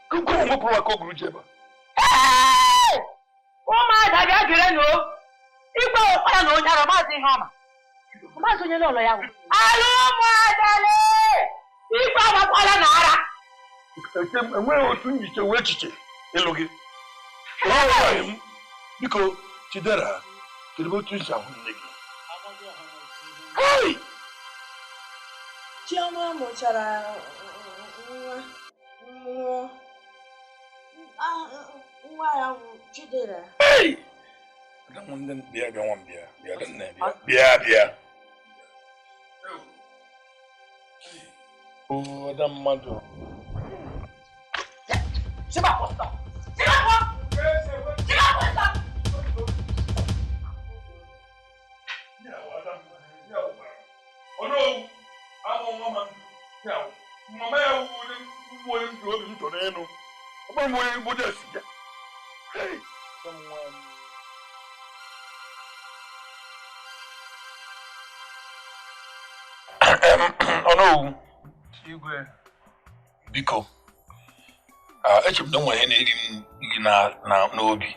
Kụkụrụ nwepụrụ aka oguru ji ebe a. Ụmụada bịa gere n'o. Igwe ụkwara na onye ara maazị ihe ọma. Maazị onye n'ụlọ ya bụ. Alụ ụmụada lee! Igwe agbakwala na ara. Enweghị otu nyiche wee echiche ịlụ gị. Nwaanyị m, biko Chidera, kedu otu isi ahụ nne gị? Hey! Chioma mụchara nwa ya bụ Chidera. Hey! Bịa. Oh, that mmadụ. Igwe biko eche m na nwa ihe na-eri m gị n'obi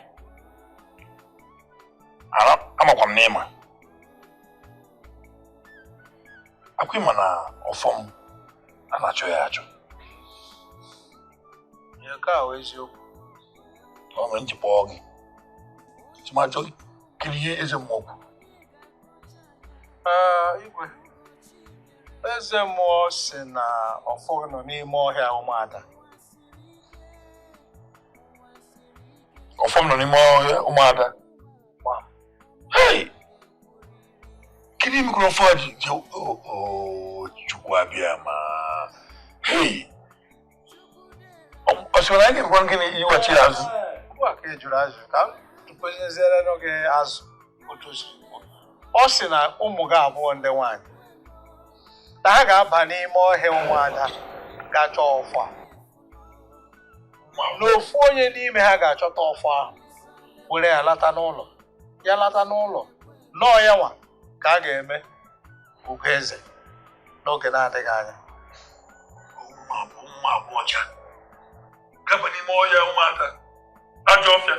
amakwa m n'ịma akwa ịma na ọfọ m a na-achọ ya achọ Ya ka ahụ eziokwu. ọ nwere njikwa gị tụmachọ kiri ihe eze mmụọ kwuru. Igwe eze mmụọ si na ọfọ nọ n'ime ọhịa ụmụada. Ọfọ m nọ n'ime ọhịa ụmụada. Hey! Kiri m ọfọ a ji Chukwu abịa ma. Hey! Ọ sịrị na anyị ga-ekwa gịnị iwachi azụ. Kwa ka ejuru azụ ka tụkweziere n'oge azụ otu si. Ọ sị na ụmụ gị abụọ ndị nwaanyị na ha ga-aba n'ime ọhịa ụmụada ga-achọ ọfọ a. N'ofu onye n'ime ha ga-achọta ọfọ ahụ were ya lata n'ụlọ. Ya lata n'ụlọ nọọ ya nwa ka a ga-eme ugo eze n'oge na-adịghị anya. Ụmụ abụọ ọcha gaba n'ime ọhịa ụmụada ajọ ọfịa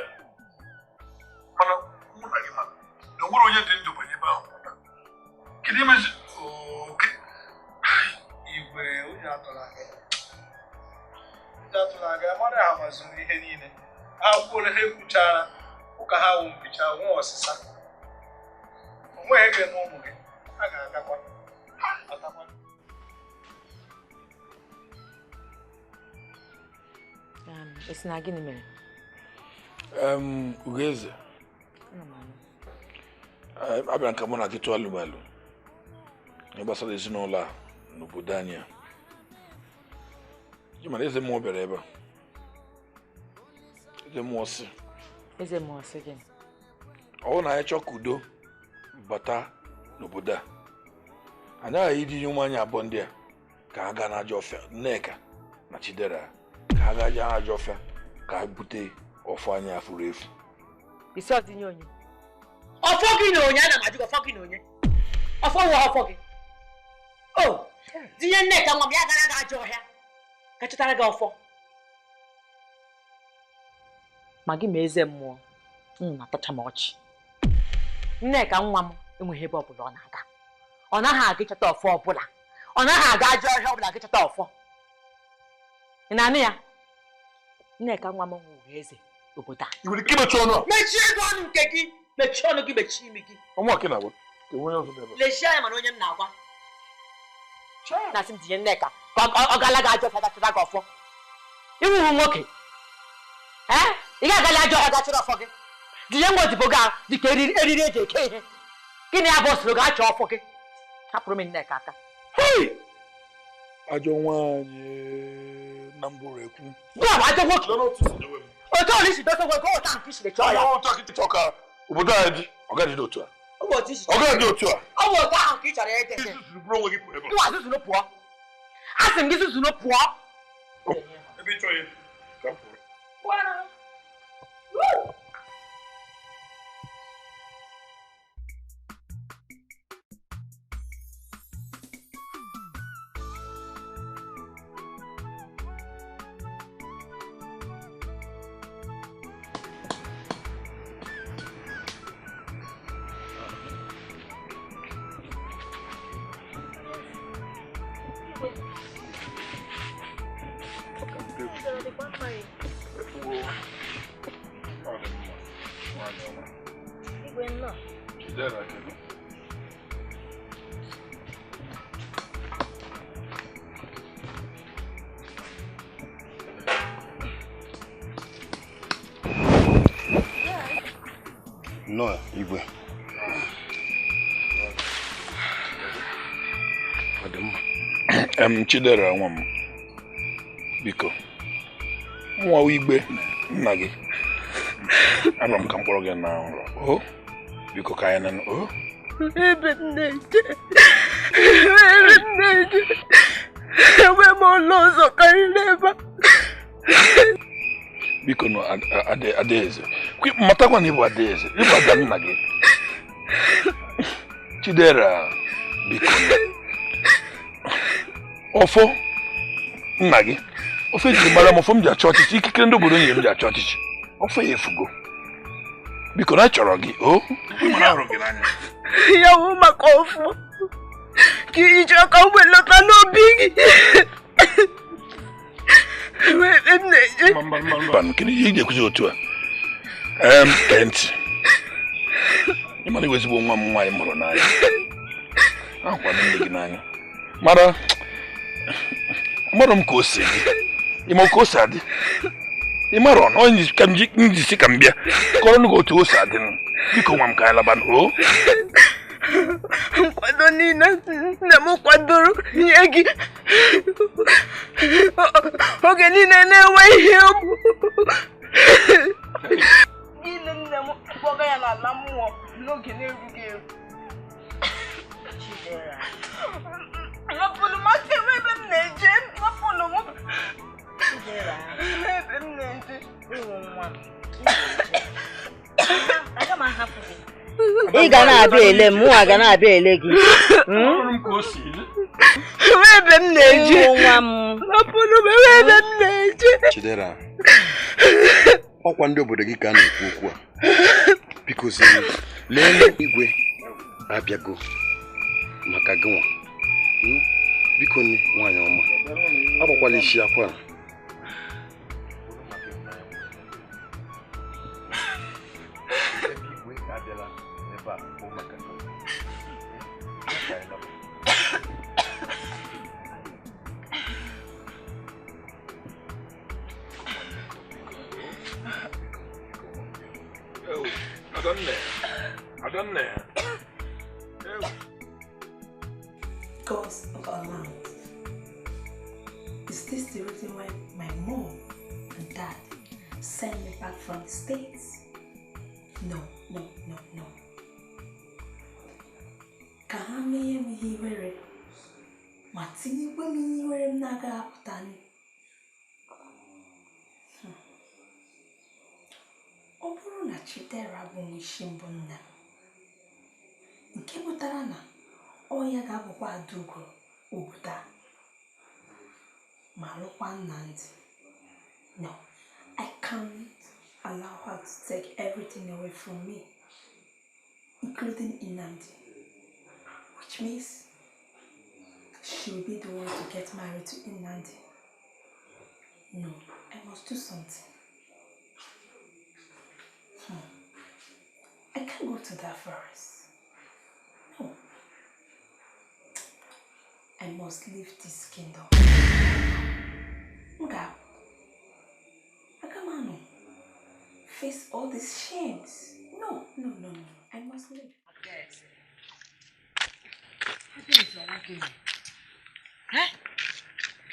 mana mụ na gị ma na onwere onye dị ndụ banye ebe ahụ. Kedu imezi oke Igwe onye atụla gị. Onye atụla gị mara ha mazuru ihe niile. Ha kwuola ha ekwuchara ụka ha wụ mpicha nwa ọsịsa. Onwe ege na ụmụ gị ha ga-agakwa atakwa. Esi na gịnị mere? Ugeze abịara ka mụ na gị tụọ alụmalụ ihe gbasara ezinụlọ a n'obodo anyị a. Mana eze mmụọ bịara ebe a. Eze mmụọ sị gị ọ na anyị chọọ ka udo bata n'obodo a anyị aghaghị iji ụmụ anyị abụọ ndị a ka ha gaa n'ajọ ọfịa Nneka na Chidera ka ha gaa n'ajọ ọfịa ka ha bute ọfọ anyị a furu efu. isi ọdịnye onye ọfọ gị na onye ana m ajụ ọfọ gị na onye ọfọ nwa ọfọ gị o dinye Nneka nwa m ya gara aga ajọ ọhịa ka chọtara gị ọfọ ma gị ma eze mmụọ na-atacha m ọchị. Nneka nwa m enweghị ebe ọbụla ọ na-aga. Ọ naghị aga ịchọta ọfọ ọbụla. Ọ naghị aga ajọ ọhịa ọbụla ga-ịchọta ọfọ. Ị na-anụ ya? Nneka nwa m nwụrụ eze obodo a. Mechie ego ọnụ nke gị. Mechie ọnụ gị, mechie imi gị. Lechie anya mana onye m na-agwa. Na-asị m tinye Nneka ka ọ gala gị ajọ ọfịa gachọta gị ọfọ. Ịwụhụ nwoke. Ị ga-agali ajọ ọhịa gachọrọ ọfọ gị. Dinye nwa odibo gị dịka eriri eji eke ihe. Gịnị ya bụ soro gị achọ ọfọ gị? Hapụrụ m Nneka aka. Ajọ nwaanyị na mbụrụ ekwu. Ajọ nwoke. Otu ọrụ isi dosa nwoke ụta nke isi chọọ ya. Chọọ ka obodo anyị dị ọ gaghị dị otu a. Ọ gaghị dị otu a. Ọ bụ otu ahụ ka ị chọrọ ede. Nwa zuzuru pụọ. A sị m gị zuzuru pụọ. Ebe ị chọghị ka m pụrụ. No, Igwe. Chidera nwa m. Biko. Nwa Igwe nna gị. Ana m ka mkpọrọ gị na nrọ. Oh. Biko ka anyị na oh. Ebe m na-eje. Enwe m ụlọ ọzọ karịrị ebe a. Biko no Adaeze. Matakwa na ịbụ Adaeze. Ịbụ ada nna gị. Chidera biko. Ọfọ nna gị. Ofe ji mara m ọfọ m ji achọ ọchịchị. Ikike ndị obodo nyere m ji achọ ọchịchị. Ọfọ ya efugo. Biko na chọrọ gị. O. Ịmara hụrụ gị n'anya. Ya wụ maka ọfọ. Ka iji aka mgbe lọta n'obi gị. Mba, kedu ihe ị ga-ekwuzi otu a? Kee ntị. Ịmara iwe ezigbo nwa m nwaanyị mụrụ n'anya. Ahụkwa nne gị n'anya. Mara m ka o si dị. Ịma ka o si adị. Ịmara ọ onye ka m ji ka m bịa. Kọrọ nụ otu o si adị m. Biko nwa m ka anyị laba n'o. Nkwado niile nne m kwadoro nye gị oge niile na-enwe ihe mgbu. Ile nne m kpọga ya n'ala mmụọ n'oge na-erughị eru. Rapụrụ m aka ebe m na-eje. Rapụrụ m ebe m na-eje. Aga m ahapụ gị. Ị ga na-abịa ele m, mụnwa ga na-abịa ele gị. Ebe m na-eje. Nwa m. Rapụrụ m ebe m na-eje. Chidera, ọkwa ndị obodo gị ka a na-ekwu okwu a. Biko zi lee Igwe abịago maka gị nwa. Biko nne nwaanyị ọma. Agbakwala isi akwa. Gods of our land. Is this the reason why my mom and dad sent me back from the States? No. Kahame m hiwere. Matini we mi hiwere naga aputani. Oburu na Chidera bụ nshimbo nna. Nke pụtara na Oya ga-abụkwa Adugo obodo ma lụkwa Nnamdi. No, I can't allow her to take everything away from me, including Nnamdi, which means she will be the one to get married to Nnamdi. No, I must do something. I can't go to that forest. No. I must leave this kingdom. Nga. Agamano. Face all these shames. No. I must leave.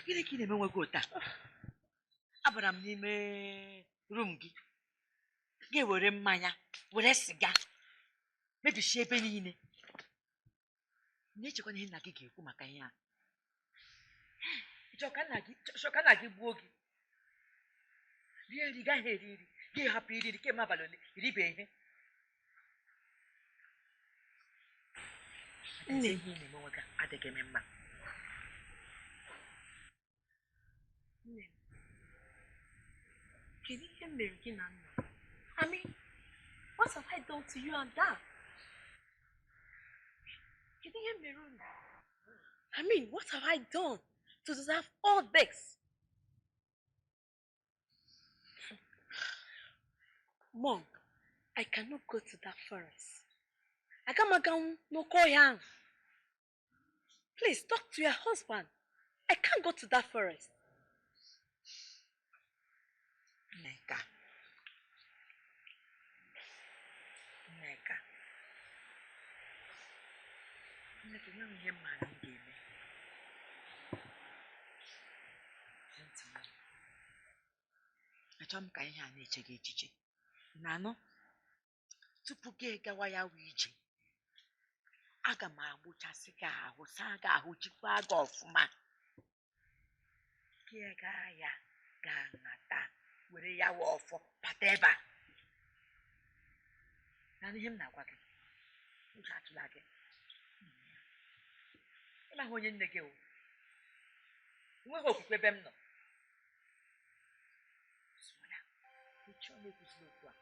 Gịnị ka ị na-emenwego taa? Abara m n'ime room gị. Gị were mmanya, were siga, mebishie ebe niile. Na-echekwa na ihe nna gị ga-ekwu maka ihe a. Chọka nna gị gbuo gị. Rie nri gaghị eri nri, gị hapụ iri nri kemgbe abalị ole iribe ihe. Nne ihe na-emenwega adịghị m mma. Nne, kedu ihe mere gị na nna? I mean, what have I done to you and Dad? Kedu ihe mere unu? I mean, what have I done to deserve all this? Mom, I cannot go to that forest. No call him. Please talk to your husband. I can't go to that forest. Nneka. Chineke nwe ihe mma anyị ga-eme. Achọrọ m ka ihe a na-eche gị echiche. Na-anụ tupu gị gawa ya wụ ije, aga m agbụchasị gị ahụ, saa gị ahụ, jikwaa gị ọfụma. Gị gaa ya gaa nnata were ya wụ ọfọ bata ebe a. Na ihe m na-agwa gị, ụjọ atụla gị. Ịmahụ onye nne gị o, enweghị okwukwe ebe m nọ. Chọọ m ekwusịla okwu a.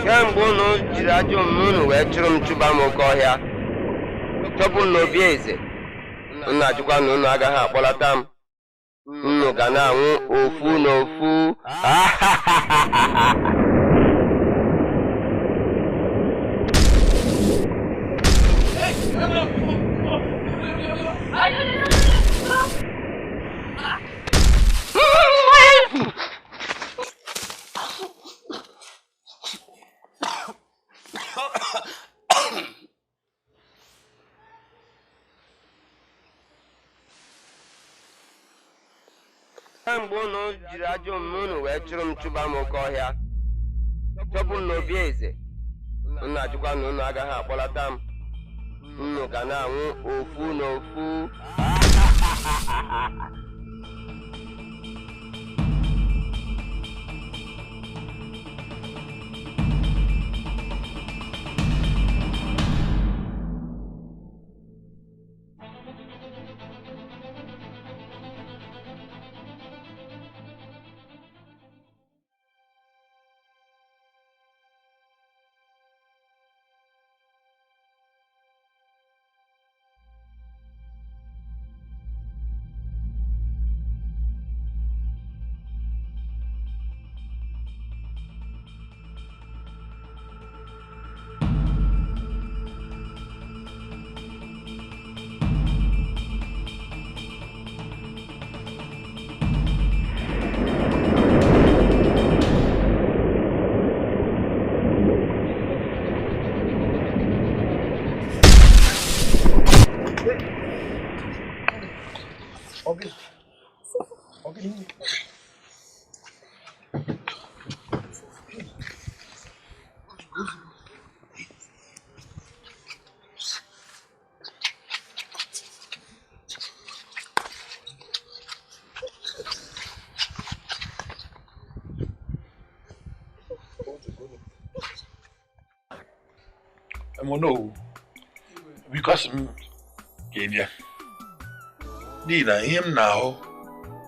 Kemgbe unu jiri ajọ omume unu wee chụrụ m chụba m oke ọhịa, chọpụ m n'obi eze, unu ajụkwa na unu agaghị akpọlata m. Unu ga na-anwụ ofu n'ofu. Kemgbe unu jiri ajọ omume unu wee chụrụ m chụba m oke ọhịa, chọpụ m n'obi eze, unu ajụkwa na unu agaghị akpọlata m. Unu ga na-anwụ ofu n'ofu. No, because Kenya. Nina, him now,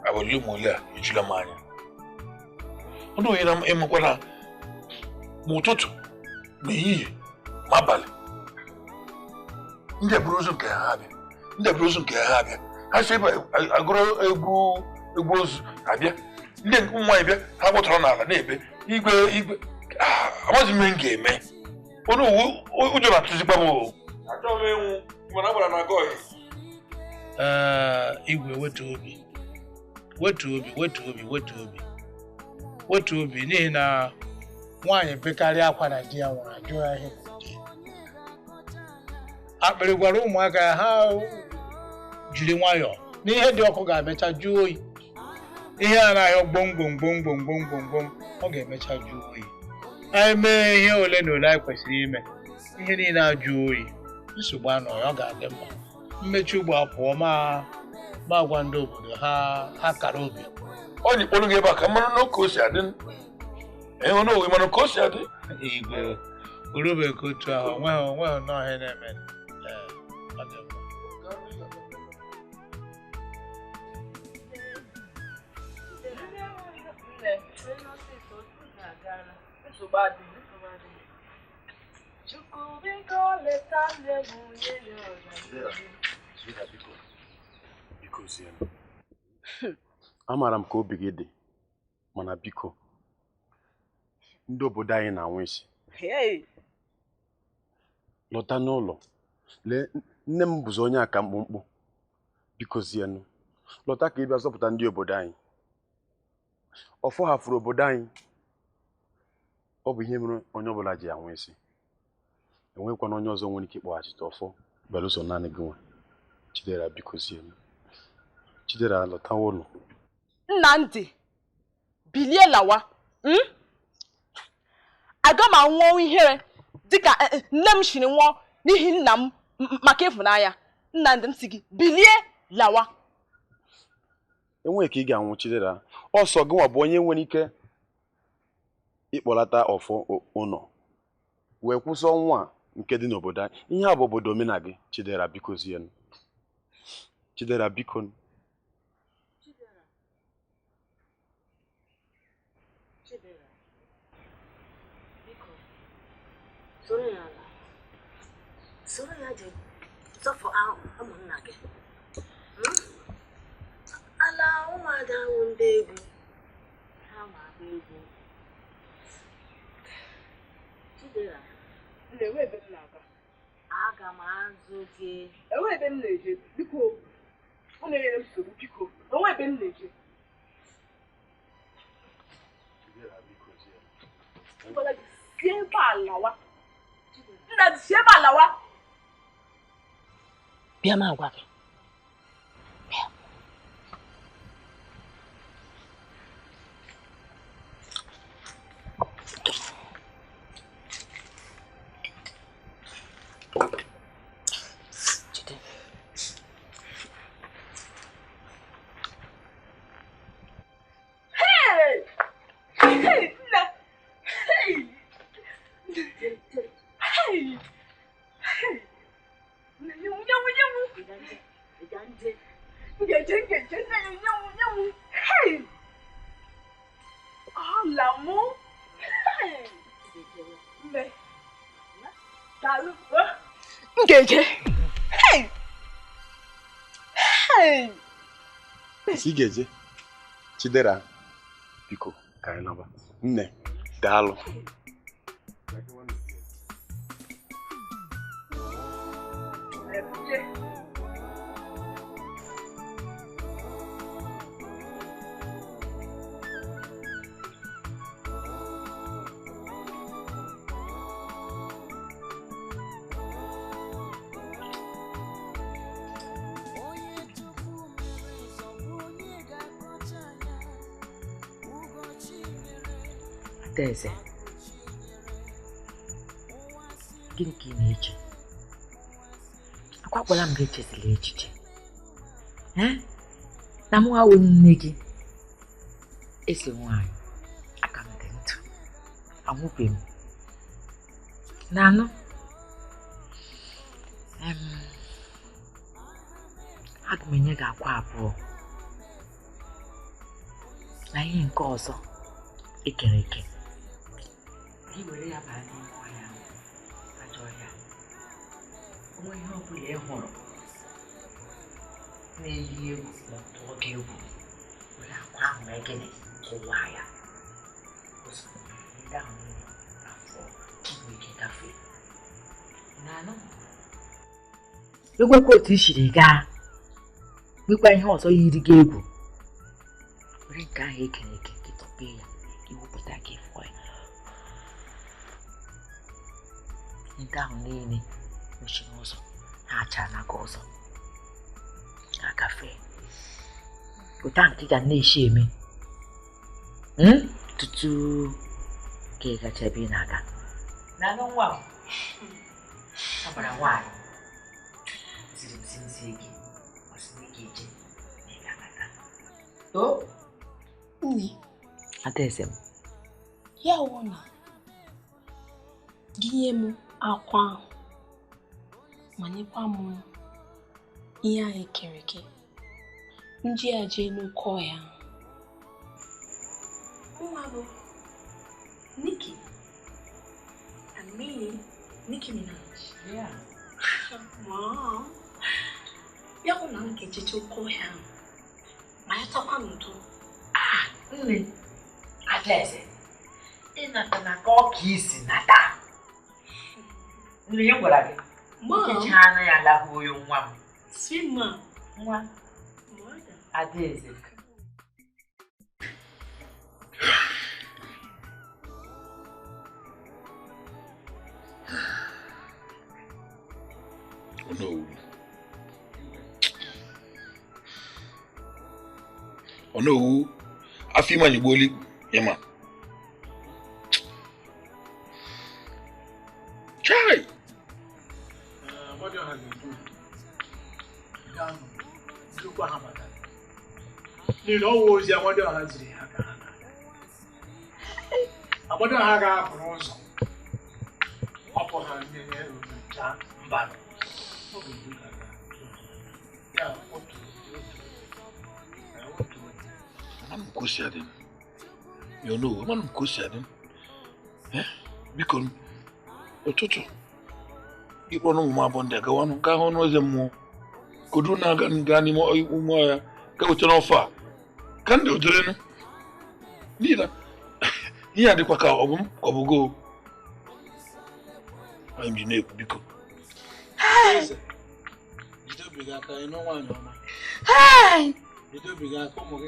I will look more there, Julamania. No, I'm gonna Mututu, me, Mabal. In the bruising can have it. In the bruising can have it. I say, I grow a bruise, Abia. Then, my baby, how about Ronald, neighbor? I wasn't main game, man. Oh no, who do not see Babu? I told him when I was going. Igwe wetu obi n'ihi na nwaanyị bekarịa akwa na di ya nwụrụ ajụ ya ihe akpịrị gwara ụmụaka ha jiri nwayọọ n'ihe dị ọkụ ga-emecha jụọ oyi ihe a na-ahịọ gbom ọ ga-emecha jụọ oyi anyị mee ihe ole na ole anyị kwesịrị ime ihe niile ajụ oyi nsogbu anọ ya ọ ga-adị mma mmechi ugbo apụọ ma gwa ndị obodo ha kara obi onye kpọrọ gị ebe a ka mmanụ n'oke o si adị enwe n'owe mana ka o si adị igwe orube ka otu ahụ onweghị nnọọ ihe na-eme ọ dị mma Amara m ka obi gị dị mana biko ndị obodo anyị na-anwụ isi lọta n'ụlọ lee nne m bụzi onye aka mkpụmkpụ biko zienụ lọta ka ị bịa zọpụta ndị obodo anyị ọfọ hafuru obodo anyị ọ bụ ihe mere onye ọbụla ji anwụ isi enwekwana onye ọzọ nwere ike ịkpọghachite ọfọ belụsọ naanị gị nwa Chidera biko zienụ Chidera lọtawa ụlọ Nnamdi bilie lawa aga m anwụ ọnwụ ihere dịka nne m shiri nwụọ n'ihi nna m maka ịfụnanya. Nnamdi m si gị bilie lawa. Enweghị ka ị ga-anwụ Chidera ọsọ gị nwa bụ onye nwere ike ịkpọlata ọfọ ụlọ wee kwụsị ọnwụ a nke dị n'obodo anyị. Ihe a bụ obodo omena gị Chidera biko zienụ Chidera biko soro ya je zọfọ ụmụnna gị ala ụmụada ahụ ndị egwu ha ma agba egwu. Chidera na-enwe ebe m na-aga. Aga m azụ gị. Enwe ebe m na-eje biko unu enyere m nsogbu biko enwe ebe m na-eje. Si ebe a lawa. Nnamdi si ebe a lawa. Bịa m agwa gị. Bịa. Jide. Hey! Hey! Hey! Hey! Si geje Chidera biko ka anyị naba nne daalụ. Adaeze, gịnị ka ị na-eche? Akwakwala m gị echezila echiche na mụ awụ nne gị eze nwanyị aka m dị ndụ anwụbeghị m na-anụ aga m enye gị akwa abụọ na ihe nke ọzọ ekere eke i were ya baa n'ime ọhịa ajọ ọhịa onwe ihe ọbụla ị hụrụ na-eyi egwu ma ọ tụọ gị egwu were akwa ahụ mee gịnị kụwa ya ozugbo ndị ahụ niile afọ inwe ike gafee na-anụ egwekwa otu i siri gaa nwekwa ihe ọzọ yiri gị egwu were nke ahụ ekere eke gị tọpee ya iwepụta gị fụọ ya ndị ahụ niile mechiri ụzọ ha achara gị ụzọ ga-agafe ụta nke ga na-eshi eme tutu ka ị gacha ebe ị na-aga n'anụ nwa m ọ gbara nwaanyị ziri m zie gị ọsịrị gị eje na ị ga-agata nne Adaeze m ya wụ na gị nye m akwa ahụ ma nyekwa m ihe ahụ ekere eke nji ya jee n'oke ọhịa nwa bụ Nicki Nicki Minaj ya bụ na m ga-ejeche oke ọhịa ahụ ma ya takwa n'udo nne Adaeze ịnata na ka ọ ka isi nata Nne ya gwara gị. Nkecha na ya lahụ oyo nwa m. Si ma. Nwa. Adaeze. Oh no. Oh no. Afima ni boli yama. Chai. What do you have to do? Down. Do what happened? You know who's your mother has the haga. A mother haga for us. Upon her near Bad. Yeah, what to do? Man kusiadin. You know, man kusiadin. Eh? Because ototo. Ipo no mwa bonde ga wanu ga hono zemu. Kudu na gani mo umo ya. Ka utono fa. Kan de odere no. Nila. Ni ade kwa ka obum obugo. I'm the neighbor because. Hey! You don't be that I know one. Hey! You don't be that come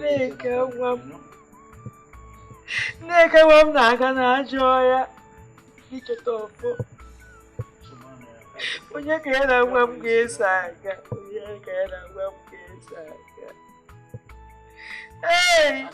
Neka wam na kana joya. Iketofo. Onye ka ya na nwa m ga-esa aga. Onye ka ya na nwa m ga-esa aga. Hey!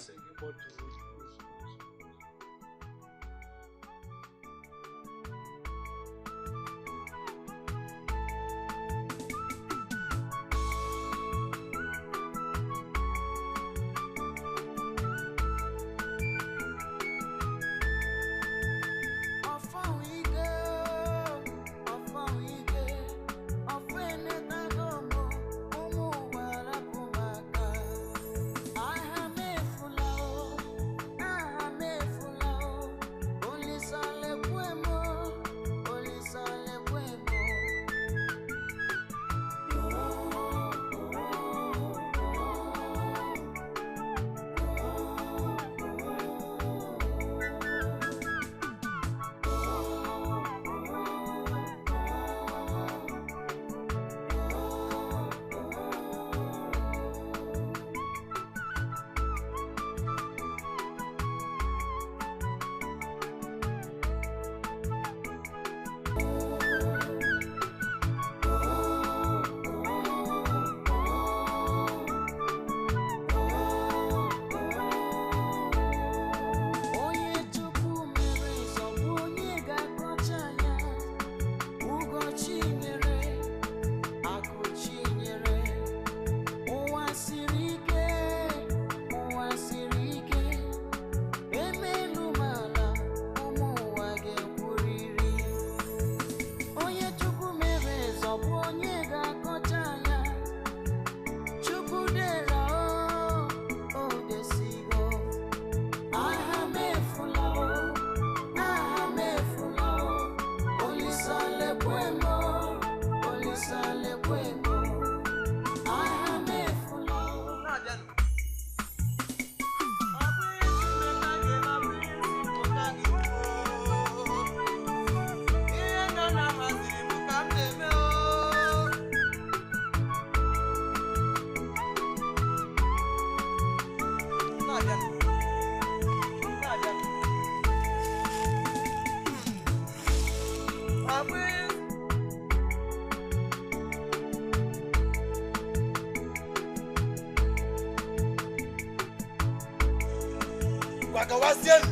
Wakawasian.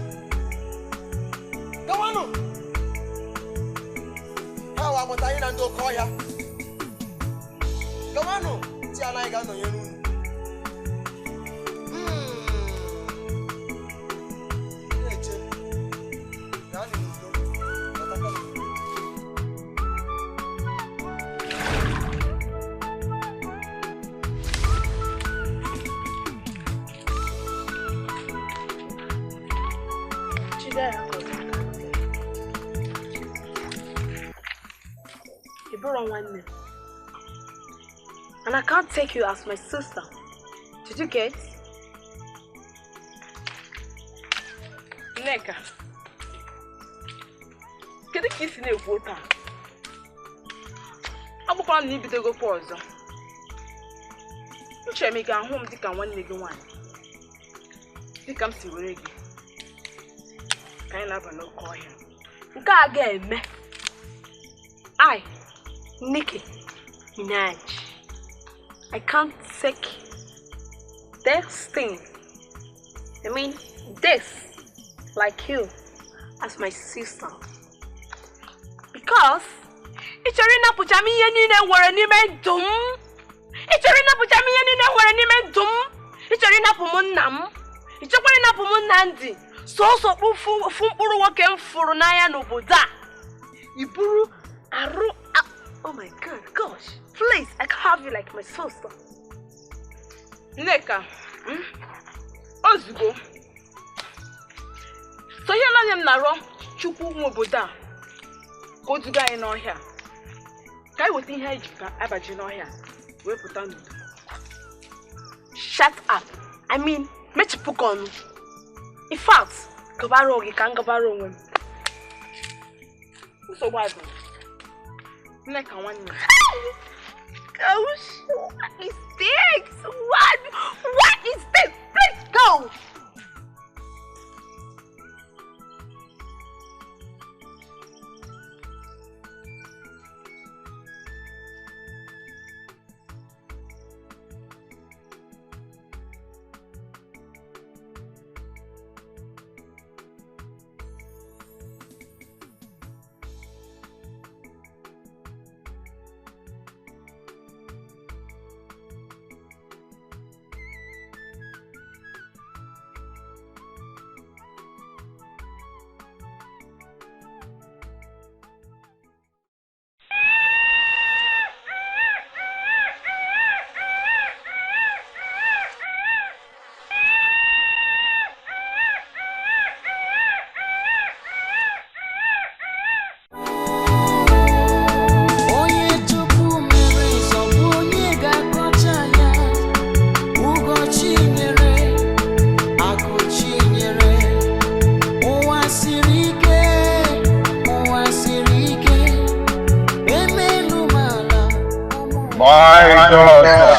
Come on. How am I and do call ya? Come on. See I like no you. And I can't take you as my sister. Did you get? Neka. Kedu ka isi na-ekwu otu a? Agbụkwara na ibidogo kwa ọzọ. Uche m ga-ahụ m dịka nwanne gị nwaanyị. Dịka m si were gị. Ka anyị na-aba n'oke ọhịa. Nke a ga-eme. I, Nikki Minaj, I can't take this thing. I mean, this, like you, as my sister. Because ịchọrọ ịnapụcha m ihe niile nwere n'ime ndụ m. Ịchọrọ ịnapụcha m ihe niile nwere n'ime ndụ m. Ịchọrọ ịnapụ m nna m. Ịchọkwara ịnapụ m Nnamdi. Sọsọ ofu mkpụrụ nwoke m fụrụ n'anya n'obodo a. Iburu arụ. Oh my God, gosh. Please, I can have you like my sister. Nneka, ozugbo. So ihe na m na-arọ Chukwu nwe obodo a. Ka o duga anyị n'ọhịa. Ka anyị weta ihe anyị ji abaji n'ọhịa. Wee pụta n'udo. Shut up. I mean, mechipụ ka ọnụ. In fact, gabara oge ka m gabara onwe m. Nsogbu adị. Nneka nwanne. Gosh, what is this? What is this? Please go. My daughter,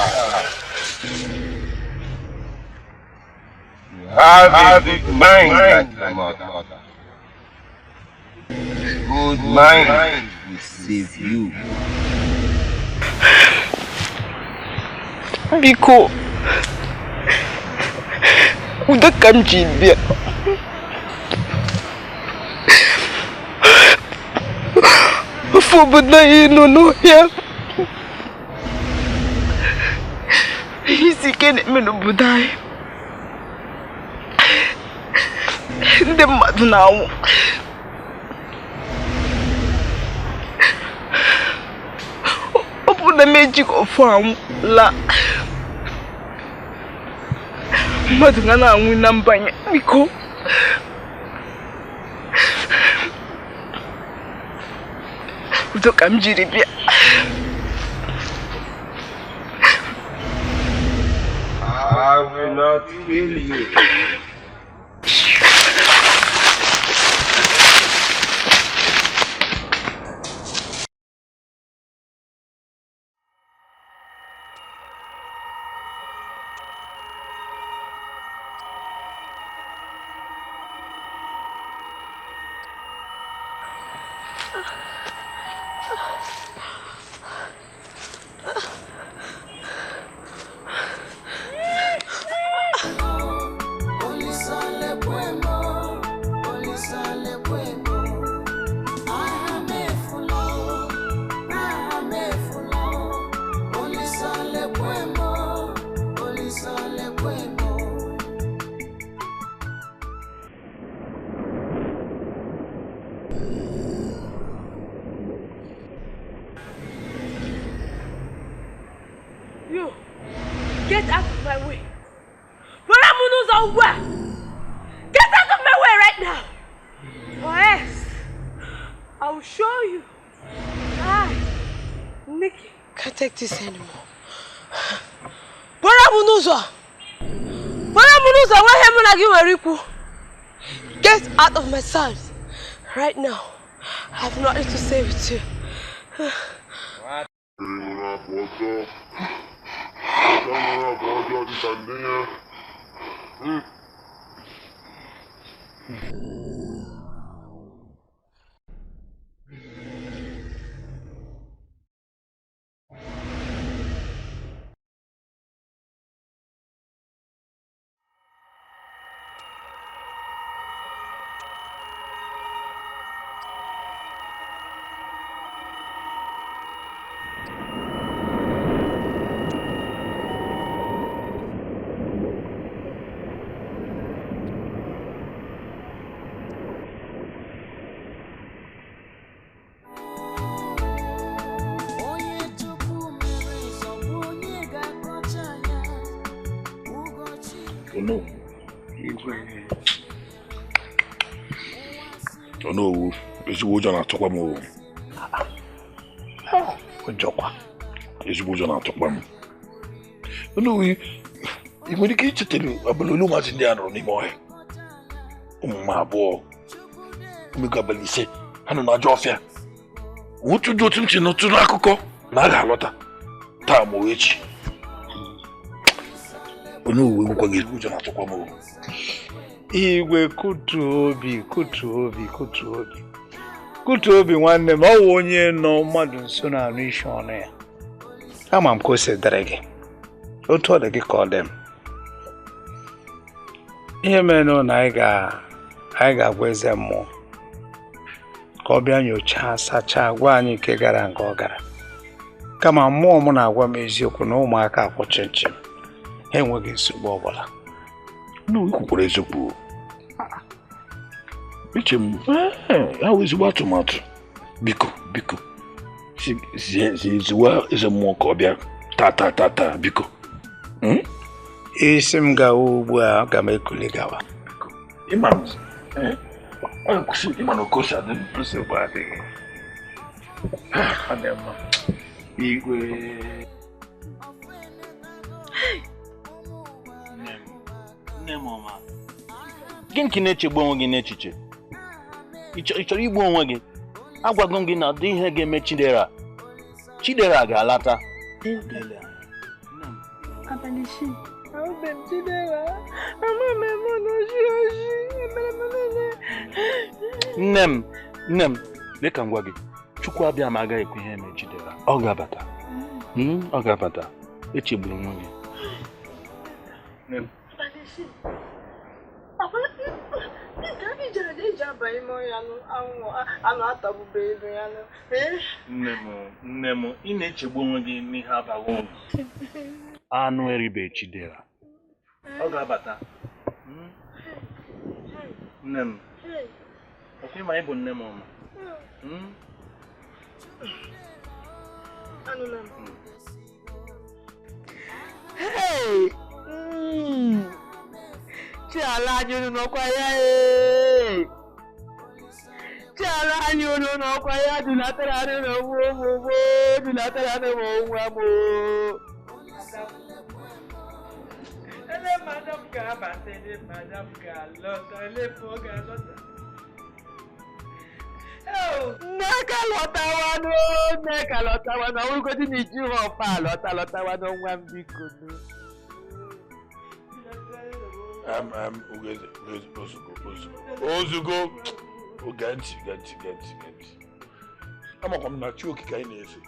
you have a good mind like your mother. A good mind will save you. Biko, udah kan jibia. Fobada inono ya. Isi kene menubudai. Ndị mmadụ na-anwụ. Ọ bụ na m ejighị ofu anwụ laa. Mmadụ ga na-anwụ na mbanye, biko. Udo ka m jiri bịa. I will not kill you. You, get out of my way. Waramunu's over. Get out of my way right now. Or else, I will show you. Nikki. Can't take this anymore. Waramunuza. Waramunuza, why am I giving Riku? Get out of my sight. Right now. I have nothing to say with you. No, ezigbo ụjọ na-atụkwa m o. Ụjọkwa. Ezigbo ụjọ na-atụkwa m. No, ị nwere ike ichetara abalị ole ụmụazị ndị a nọrọ n'ime ọhịa. Ụmụ m abụọ. Omego abalị 5 ha nọ n'ajọ ọfịa. Otu dị otu ntị n'otu n'akụkọ na a ga-alọta taa ma echi. Onye uwe gwụkwa gị ezigbo ụjọ na-atụkwa m o. Igwe kutu obi nwanne m, ọ wụ onye nọ mmadụ nso na-anụ isi ọnụ ya. Ama m ka o si dịrị gị otu ọ dị gị ka ọ dị m. Ihe mere na anyị ga-agwa eze mmụọ ka ọ bịa nyochaa sachaa gwa anyị nke gara nke ọ gara. Kama mmụọ m na-agwa m eziokwu na ụmụaka akwụ chịnchịm ha enweghị nsogbu ọbụla. No, ị kwukwara eziokwu. Eche m ha wụ ezigbo atụmatụ. Biko ziwa eze mmụọ ka ọ bịa taa biko. Isi m gawa ugbu a, aga m ekuli gawa. Ịma na okosi adị nsogbu adịghị. Igwe nne m ọma, gịnị ka ị na-echegbu onwe gị n'echiche? Ị chọrọ igbu onwe gị? Agwago m gị na ọ dị ihe ga-eme Chidera ga-alata. Nne m, lee ka m gwa gị, Chukwu abịa ma agaghị ekwe ihe eme Chidera. Ọ ga-abata. Echegburu onwe gị. Nne m, ị na-echegbu onwe gị n'ihe abaghị uru. Anụ eribe Chidera. Ọ ga-abata. Nne m, ọkwa ịma ịbụ nne m ọma. Hey! Chiala anyị unu n'ọkwa ya Chiala anyị unu n'ọkwa ya dulatara anyị n'ogbo dulatara anyị n'onwa m. Ele madam ga-abata, ele madam ga-alọta, ele pụọ ga-alọta. Nneka lọtawanụ, ọ bụrụgodị na iji ha ọfa lọtawanụ nwa m biko nụ. Ozugbo oge ntị. Amakwa m na chi okike anyị na-efe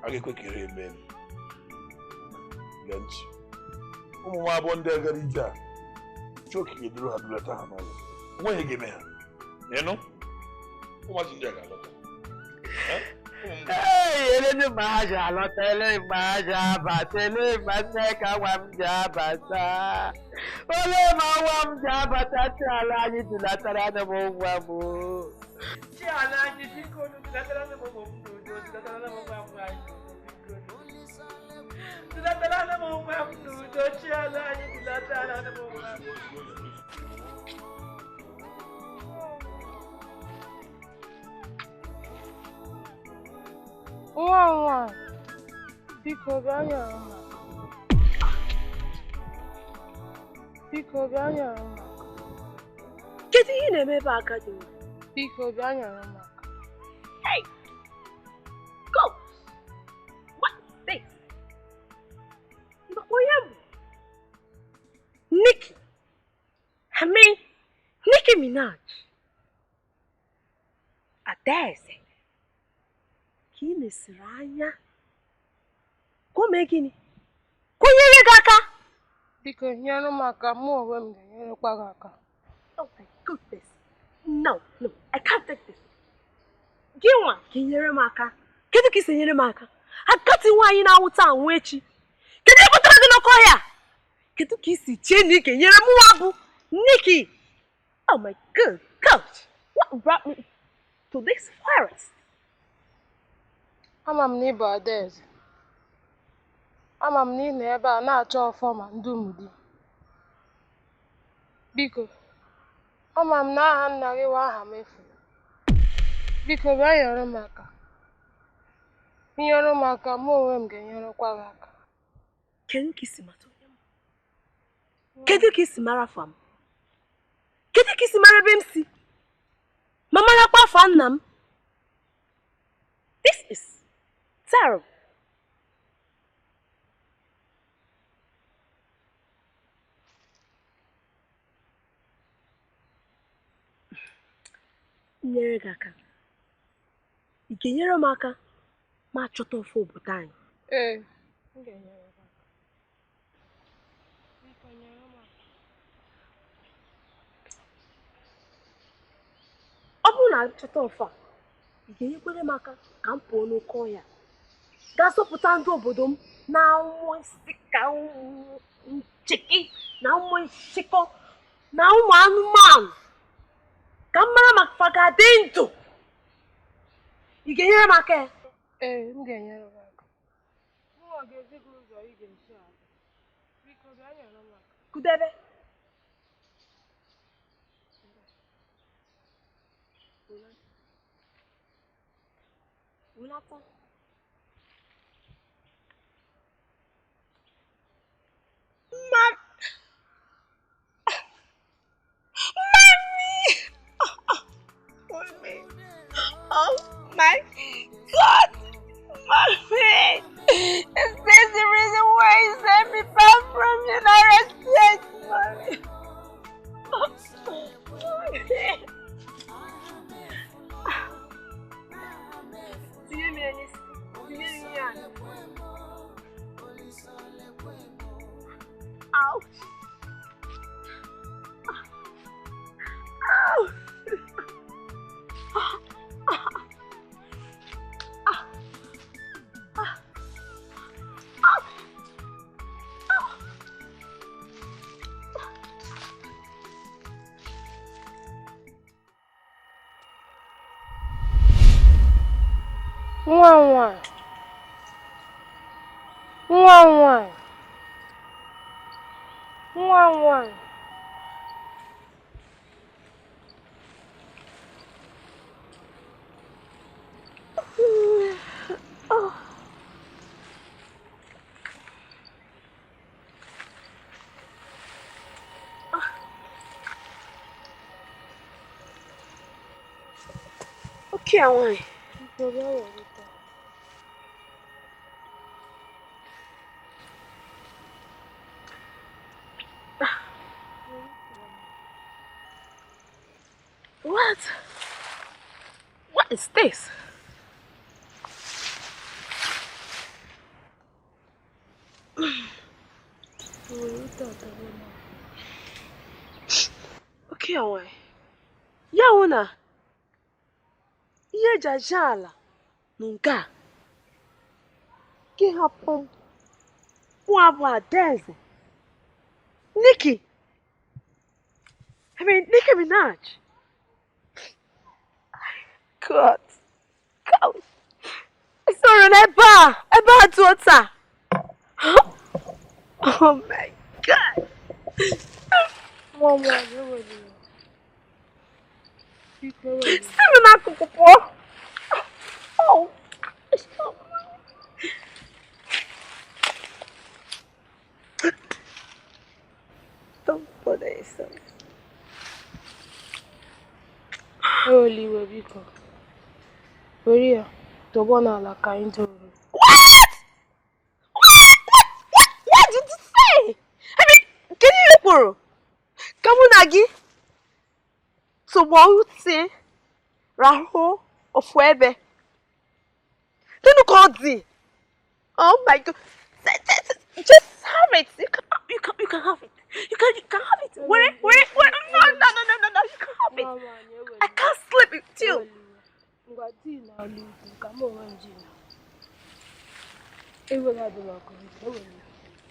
aga ekwe ka ire eme m. Gee ntị. Ụmụ nwa abụọ ndị agara ije a chi okike duru ha dulata ha n'ụlọ. Onweghị ga-eme ha. Ịnụ? Ụmụazị ndị a ga-alọta. Ele ma ha ji alọta, ele ma ha ji abata, ele ma Nneka nwa m ji abata. Ole ma nwa m ji abata, Chiala anyị dulatara na m nwa m. Chiala anyị biko dulatara na m nwa m n'udo, dulatara na m nwa m anyị biko. Dulatara na m nwa m n'udo, Chiala anyị dulatara na m nwa m. Nwa biko bịa nyere m aka. Biko bịa nyere m aka. Kedu ihe na-eme ebe aka dị? Biko bịa nyere m aka. Hey! Go! What is this? Minaj. Adaeze. Ka ị nesiri anya. Ka o mee gịnị? Ka o nyere gị aka? Biko nyere m aka, mụ onwe m ga-enyerekwa gị aka. Oh my goodness. No, I can't take this. Gị nwa ka ị nyere m aka. Kedu ka ị si nyere m aka? Agati nwaanyị na-anwụta anwụ echi. Kedu ihe kpatara gị n'ọkọ ya? Kedu ka ị si chee na ị ga-enyere m nwa bụ Nikki? Oh my good gosh. What brought me to this forest? Ama m na ị bụ Adaeze. Ama m na ị nọ ebe a na-achọ ọfọ ma ndị ụmụdị. Biko, ama m na aha nna gị wa aha m efu. Biko bịa nyere m aka. Nyere m aka, mụ onwe m ga-enyerekwa gị aka. Kedu ka ị si mata onye m? Kedu ka ị si mara afa m? Kedu ka ị si mara ebe m si? Ma marakwa afa nna m? This is terrible. Nyere gị aka. Ị ga-enyere m aka ma chọta ofe obodo anyị? Ee, m ga-enyere gị aka. Biko nyere m aka. Ọ bụrụ na chọta ofe a, ị ga-enyekwere m aka ka m pụọ n'oke ọhịa gaa zọpụta ndị obodo m na ụmụ nsị ka ụmụ nchiki na ụmụ nchịkọ na ụmụ anụmanụ ka m mara maka fa ga-adị ndụ. Ị ga-enyere m aka ya? Ee, m ga-enyere gị aka. Mụnwa ga-ezi gị ụzọ ị ga-esi aga. Biko bịa nyere m aka. Kudebe. Ulata. Mommy. Oh my God. Mommy. Is this the reason why you sent me back from United States, Mommy? Ouch. Ouch. Nwa Oh. Okay, I want. What is this? Okay, away. Yauna. Ye jajala. Nunga. Get up on. What Adaeze? Nikki. I mean, Nicki Minaj. God. Sorry, Eba daughter. Oh my God. Mama, Oh. Don't bother yourself. Oliwe biko. Were ya, tọgbọ n'ala ka anyị toro. What did you say? I mean, can you look? Come on, Aggie. Tubauti, Raho, or Fuebe. Then you call D. Oh my God. Just have it. You can have it. You can have it. Wait. No. You can have it. I can't sleep with you.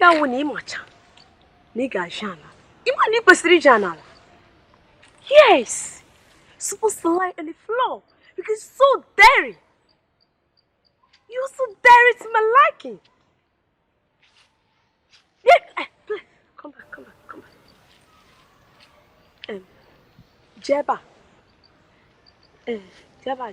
Ya wuni macha. Niga jana. Imani pasri jana. Yes. Supposed to lie on the floor because it's so dirty. You're so dirty to my liking. Yeah, please, come back. Jeba. Jeba.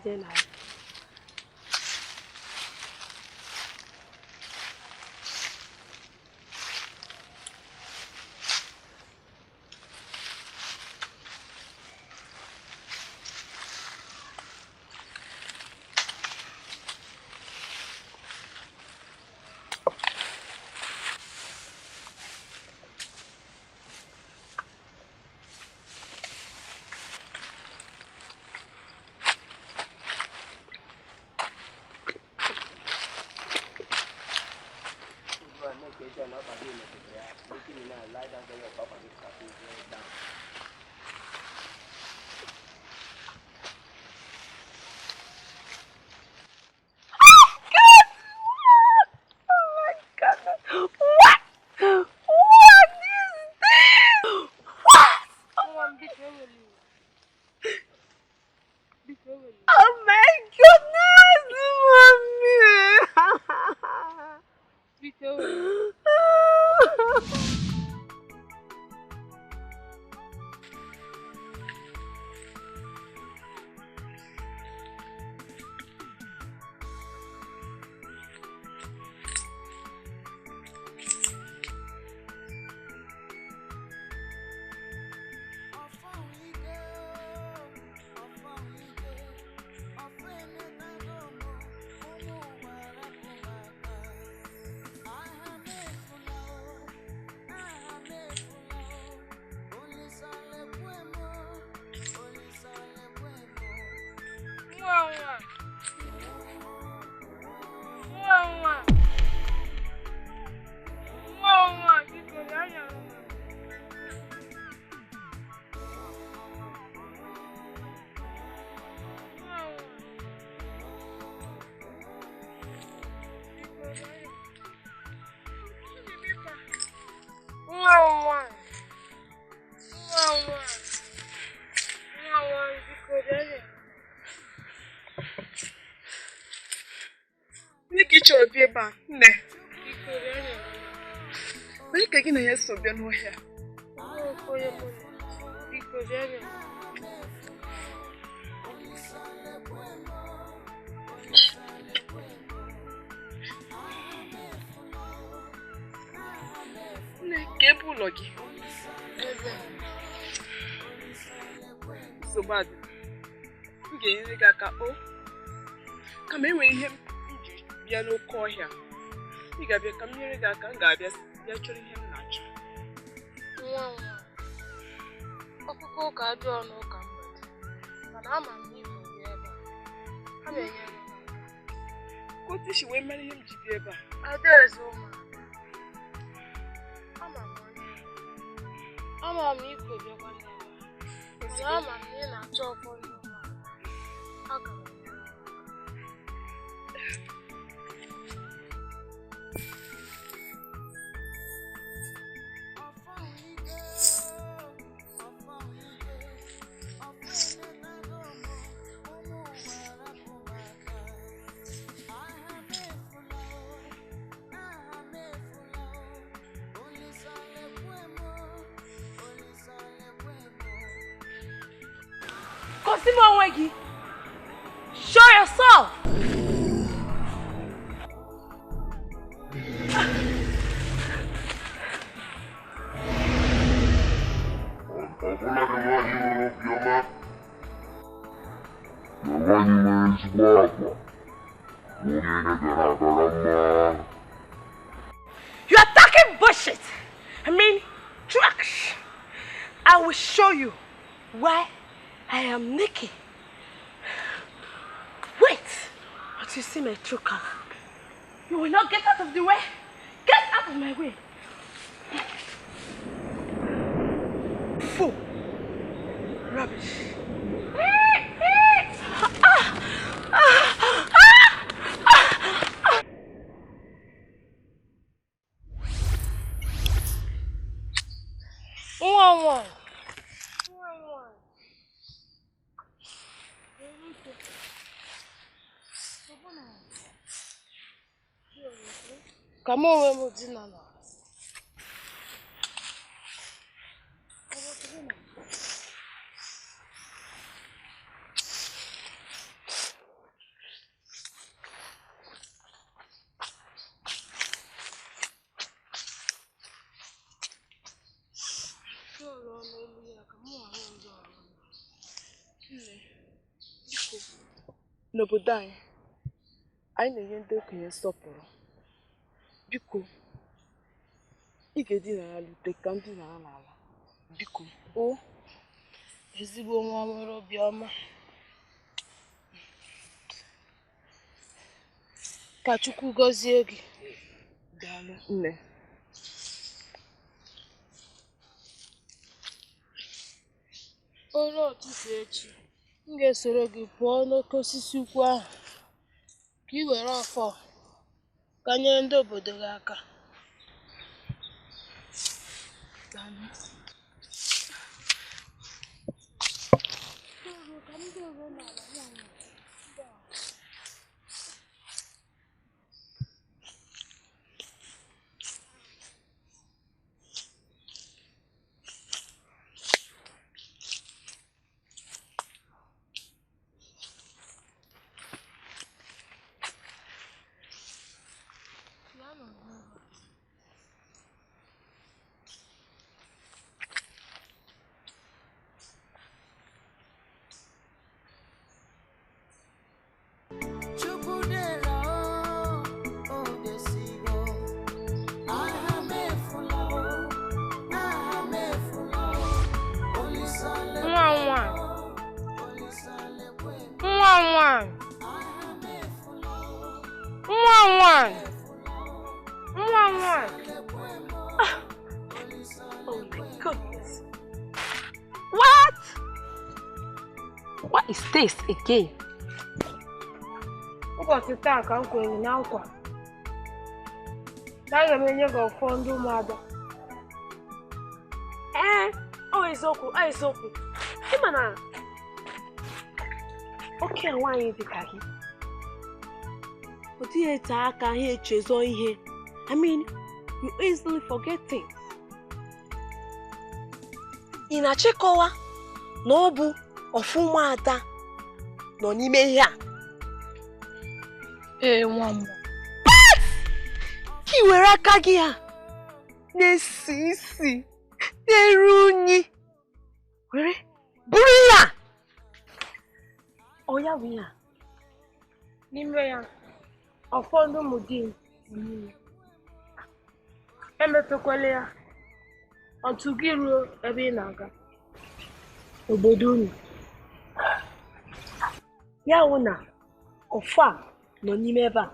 Eba, ne. Where can you hear so be no here? Ne kebu logi. So bad. Nge ga ka o. Come enwe ihe bịa n'oke ọhịa ị ga-abịa ka m nyere gị aka m ga-abịa bịa chọrọ ihe m na-achọ nwa ọkụkọ ụka dị ọnụ ụka mgbede mana ama m n'ife obi ebe a na-enye m ka otu isi wee mere ihe m ji bịa ebe a adaeze ụmụaka ama m ikwe bịakwa n'ebe a mana ama m na ị na-achọ ọfọ ndị ụmụaka aga m Show yourself! You're talking bullshit! I mean, trash! I will show you why I am Nikki. Wait! But you see my true color. You will not get out of the way. Get out of my way. Fool. Rubbish. One. Come on, we're dinner now. N'obodo anyị na-enye ndị okenye nsọpụrụ. Biko, ị ga-edinara n'ute ka m dinara n'ala. Biko. O, ezigbo nwa nwere obiọma. Ka Chukwu gọzie gị. Daalụ nne. Olu ụtụtụ echi, m ga-esoro gị pụọ n'oke osisi ukwu ahụ ka ị were ọfọ ka nyere ndị obodo gị aka. Oh my goodness. What is this again? Ụbọchị taa ka m kwere na nkwa na aga m enye gị ọfọ ndị ụmụada. Eziokwu. Ị ma na oke nwaanyị dị ka gị ọ dịghị ete aka ha echezọ ihe. I mean, you easily forget things. Ị na-achịkọwa na ọ bụ ọfụ ụmụada nọ n'ime ihe a. Nwa m. Ka ị were aka gị a na-esi isi na-eru unyi were buru ya. Ọ ya bụ ya. N'ime ya ụfọdụ ụmụ di n'ime. Emetụkwala ya otu gị ruo ebe ị na-aga obodo unu. Ya hụ na ọfọ a nọ n'ime ebe a.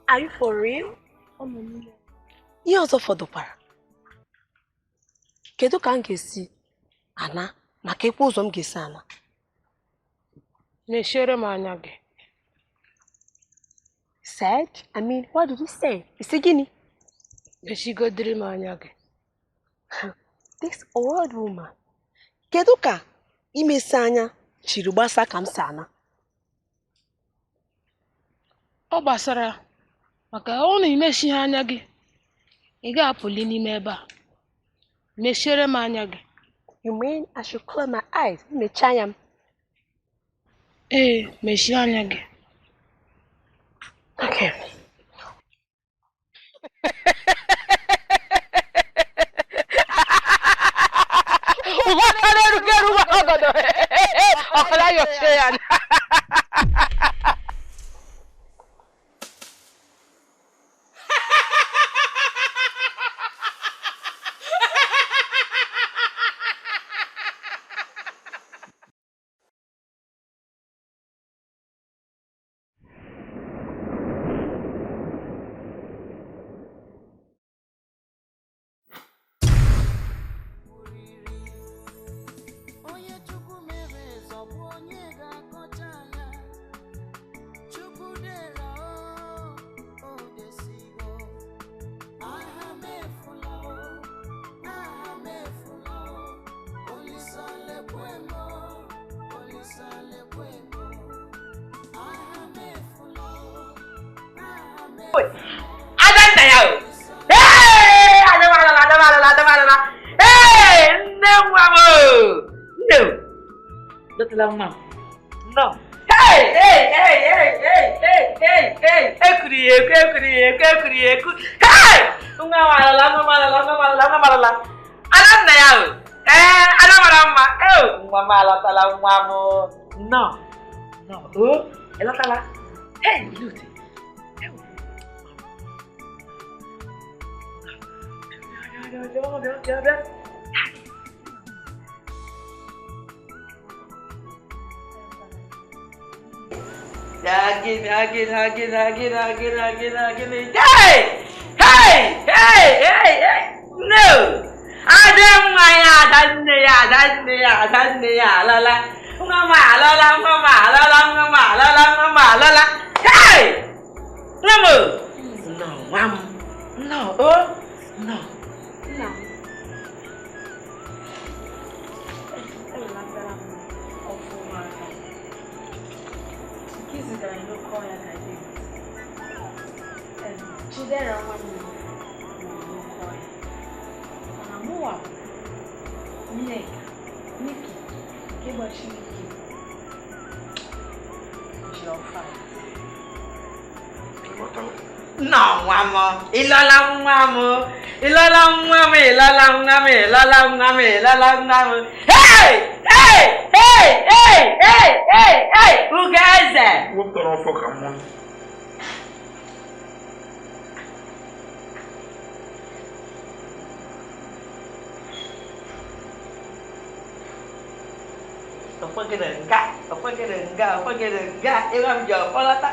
Are you for real? Ihe ọzọ fọdụkwara. Kedu ka m ga-esi ana maka ịkwa ụzọ m ga-esi ana? Na-echere m anya gị. Said? I mean, what did you say? Isi gịnị? Echigodiri m anya gị. This old woman. Kedu ka imesi anya chiri gbasa ka m si ana? Ọ gbasara maka ọ na-emechi anya gị. Ị ga-apụli n'ime ebe a. Mechere m anya gị. You mean I should close my eyes? Mechie anya m. Mechie anya gị. Okay. Adanna ya o. Hey! Adamalala. Hey! Nne nwa m. No. Lotala nwa m. No. Hey! Ekuri eku. Hey! Nwa malala. Adanna ya o. Adamara mma. Nwa malatala nwa m. No. Oh, elotala. Hey, Luti. Again. Hey! No! Adanna lala. Lala. Hey! No, mom. No. Oh, no. Chidera nwanne mana mụwa Nneka, Nikki, nke gbachiri ike ji ọfa. No, nwa m. Ịlọla nwa m. Hey! Ugeze! Wepụtara ọfọ ka mmụọ. Nga. Ịwa m ji ọkpọlọta.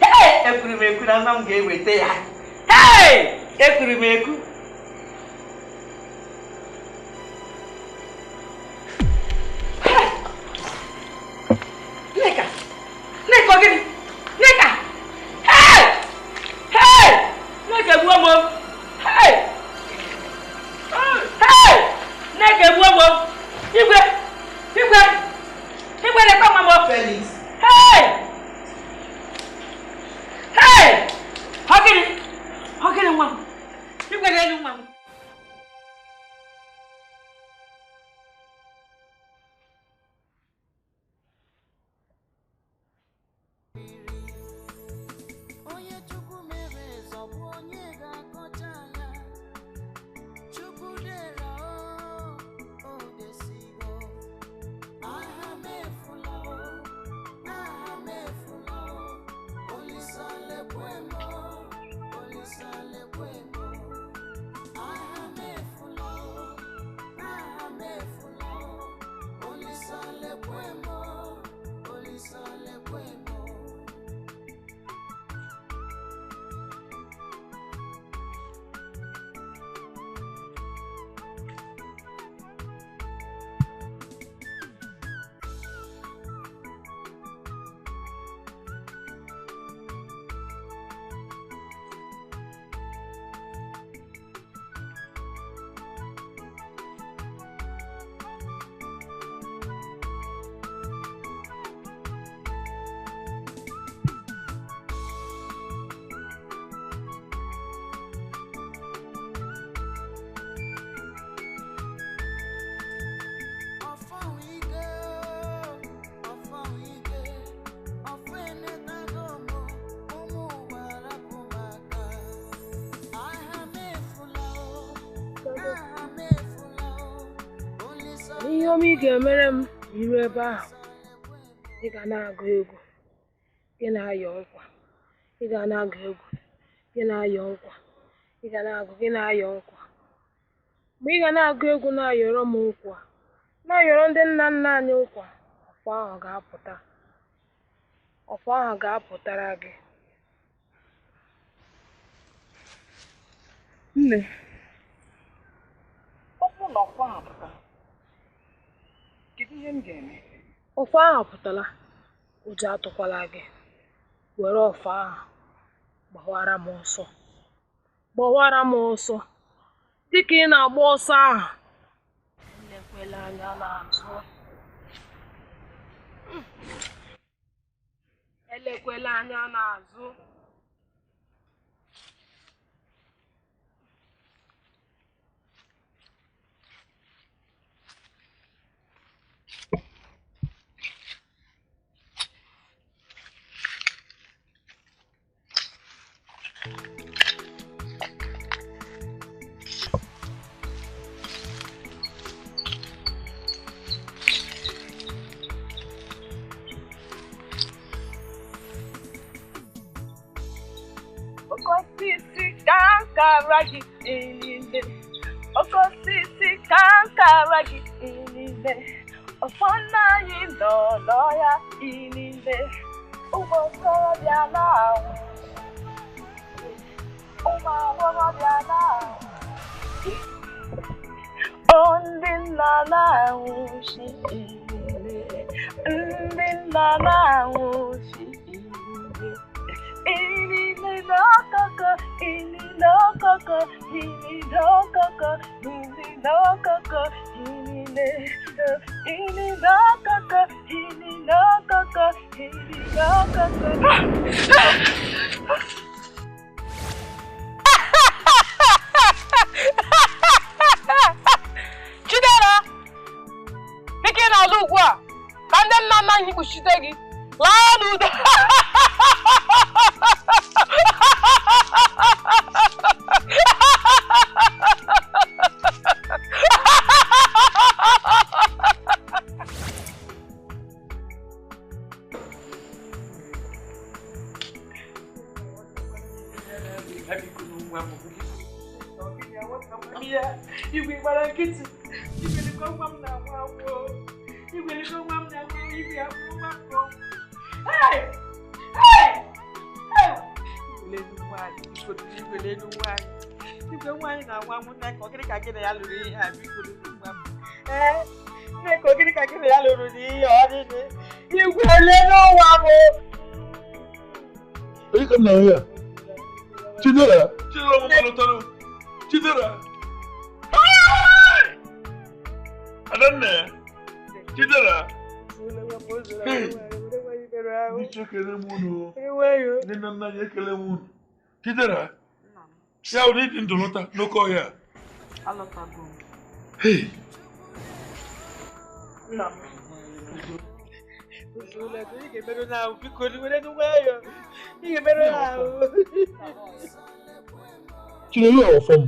Hey! Ekwuru m na nna m ga-eweta ya. Hey! Ekwuru m ekwu. Nneka, gịnị? Nneka! Hey! Nneka gbuo m. Hey! Nneka gbuo m. Igwe na-ekwe nwa m. Felix. Hey! Ọ gịnị nwa m? Igwe na-elu nwa m. Ihe ọma ị ga-emere m iru ebe ahụ, ị ga na-agụ egwu, gị na-ayọ nkwa, ị ga na-agụ egwu, gị na-ayọ nkwa, ị ga na-agụ, gị na-ayọ nkwa. Mgbe ị ga na-agụ egwu na-ayọrọ m nkwa, na-ayọrọ ndị nna nna anyị nkwa, ọfọ ahụ ga-apụtara gị. Nne, okwu na ọfọ ahụ pụtara. Kedu ihe m ga-eme? Ọfọ ahụ pụtara, ụjọ atụkwala gị. Were ọfọ ahụ gbawara m ọsọ. Dịka ị na-agba ọsọ ahụ, elekwela anya n'azụ. Elekwela anya n'azụ. kakaragi inile. Okosisi kakaragi inile. Ofana yindo loya inile. Umoso diana. Uma diana. Ondinana ushi inile. Ondinana ushi inile. Inile no koko, inile no koko, inile no koko, inile no koko, inile no koko, inile no koko, inile no koko. Chidera, pikin na ugbu a ka ndị nna nna anyị kpuchite gị laa n'udo. Igwe gbara nkịtị, igwelikọ nwa m na-agwa agwọ, igwelikọ nwa m na-agwa ibi abụọ mmakọ. Igwelelu nwaanyị, igwe nwaanyị na-agwa m nne ka ogiri ka gị na ya lụrụ ihe a biko nwa m. Nne ka ogiri ka gị na ya lụrụ n'ihe ọ dịdị, igwelelu nwa m. Onye ka m na-ahụ ya? Chidera! Chidera m malụtara! Chidera! Adanne! Chidera! Ndị ekele m unu. Ndị nna nna anyị ekele m unu. Chidera! Ya ụdị ịdị ndụ lọta n'oke ọhịa. Alọtago m. Hey! Nna m. Ị ga-emerụ n'ahụ biko were n'nwayọ. Ị ga-emerụ n'ahụ. Chinelo ya ọfọm.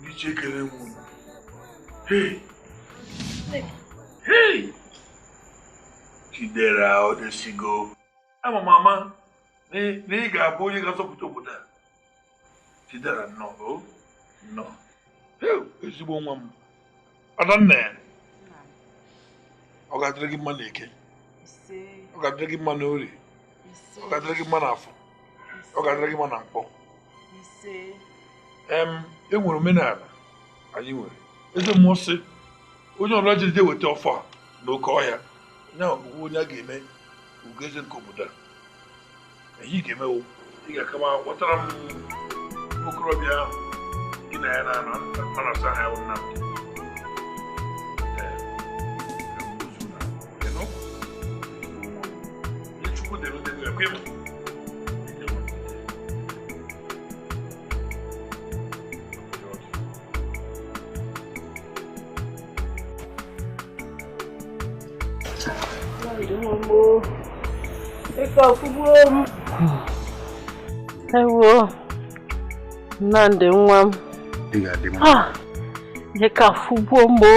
Ndị ekele m unu. Hey! Hey! Chidera Odesigo. Ama m ama na ị ga-abụ onye ga-azọpụta obodo a. Chidera nnọọ. Nnọọ. Ezigbo nwa m. Adanne. Ọ ga-adịrị gị mma n'Eke. Ọ ga-adịrị gị mma n'Orie. Ọ ga-adịrị gị mma n'Afọ. Ọ ga-adịrị gị mma na Nkwọ. E nwere omenala anyị nwere. Eze mmụọ sị onye ọbụla jiri je weta ọfọ a n'oke ọhịa onye ahụ bụ onye a ga-eme ugo eze nke obodo a. Ihe ị ga-eme ị ga-akama kpọtara m okorobịa ahụ gị na ya na-asa ha ya nna m. Chukwu dere ndebe ekwe m. Ewo, Nnamdi nwa m. Ihe ka fugbuo mgbo.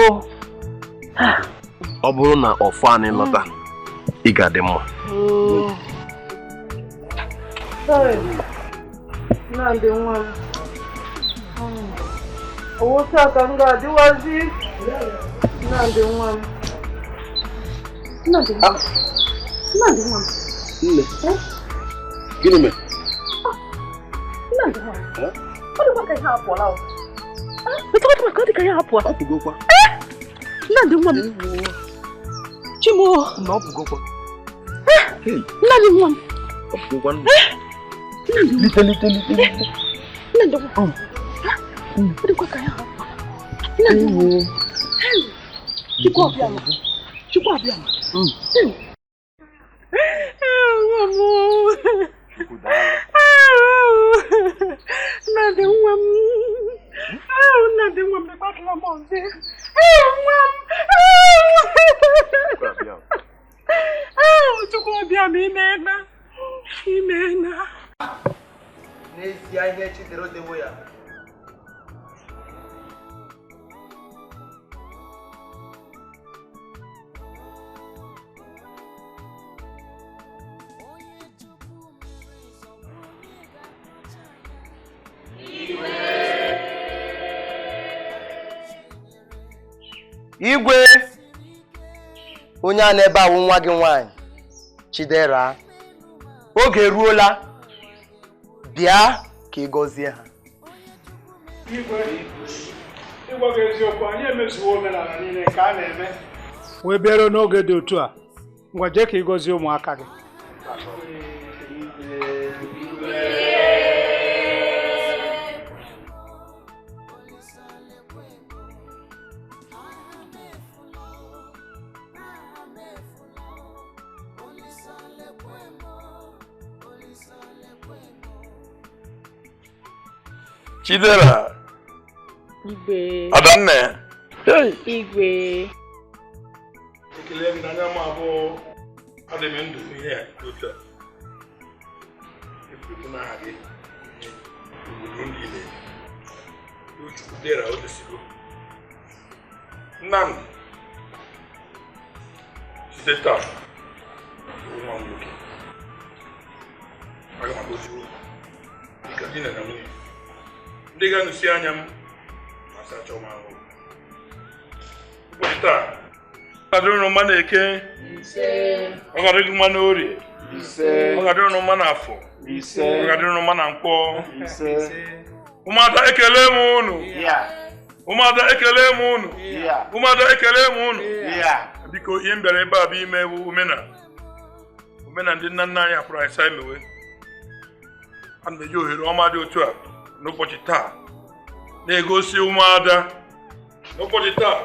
Ọ bụrụ na ọfọ anyị lọta, ị ga-adị mma. Nnamdi nwa m. Owotu aka m ga-adịwazi. Nnamdi nwa m. Nnamdi nwa m. Nnamdi nwa m. Nne. Gịnị mere? Nnamdi nwa m. Ọ dịkwa ka ihe apụọla o. Ọ dị ka ihe apụọ. Ọ pụgokwa. Nnamdi nwa m. Chimo. Na ọ pụgokwa. Nnamdi nwa m. Ọ pụgokwa. Lite. Nnamdi nwa m. Ọ dịkwa ka ihe apụọ. Nnamdi nwa m. Chukwu abịa m. Nnamdi nwa m. Nnamdi nwa m na-akpatala m ọzọ. Chukwu abịa m imeela. N'ezie ihe Chidera odewo ya. Igwe onye a na-ebe awụ nwa gị nwanyị Chidera, oge eruola, bịa ka ị gọzie ha. Igwe, ịgwa gị eziokwu, anyị emezuo omenala niile nke a na-eme wee bịara n'oge dị otu a. Ngwa jee ka ị gọzie ụmụaka gị. Chidera. Igwe. Adanne. Igwe. Ekele m n'anya m abụọ adị m ndụ ihe a otu a. Ekwurekwu n'aha gị obodo niile. Chukwu dera o desigo. Nnamdi. Site taa. Nwa m nwoke. Aga m agọzi ụlọ. Dịka di na nwunye. Ndị ga-anụsi anya m masị achọ m ahụ. Ụbọchị taa, ọ ga-adịrị mma na-eke, ọ ga-adịrị mma na orie, ọ ga-adịrị mma na afọ, ọ ga-adịrị mma na nkwọ. Ụmụada ekele m unu. Ụmụada ekele m unu. Ụmụada ekele m unu. Biko ihe m bịara ebe a bụ ime ewu omena ndị nna nna anyị hapụrụ anyị saa emewe. Ana m eji ohere ọma dị otu a n'ụbọchị taa na-egosi ụmụada n'ụbọchị taa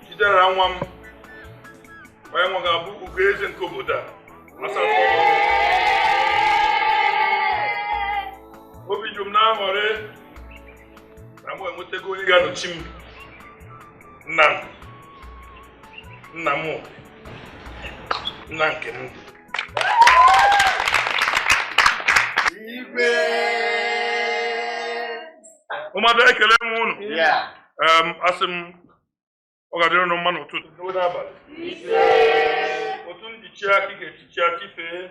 Chidera nwa m onye nwa ga-abụ ugo eze nke obodo a. Obi juru m na-aṅụrị na mụ enwetago onye ga-anọchi m, nna m nna nke m. Ụmụada ekele m unu. Asị m ọ ga-adịrị unu mma n'ụtụtụ n'abalị. Otu ndị chi aka ị ga-echichi aka ifee.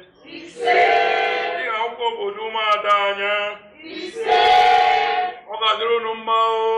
Ị ga-akwụkwọ obodo ụmụada anya. Ọ ga-adịrị unu mma o.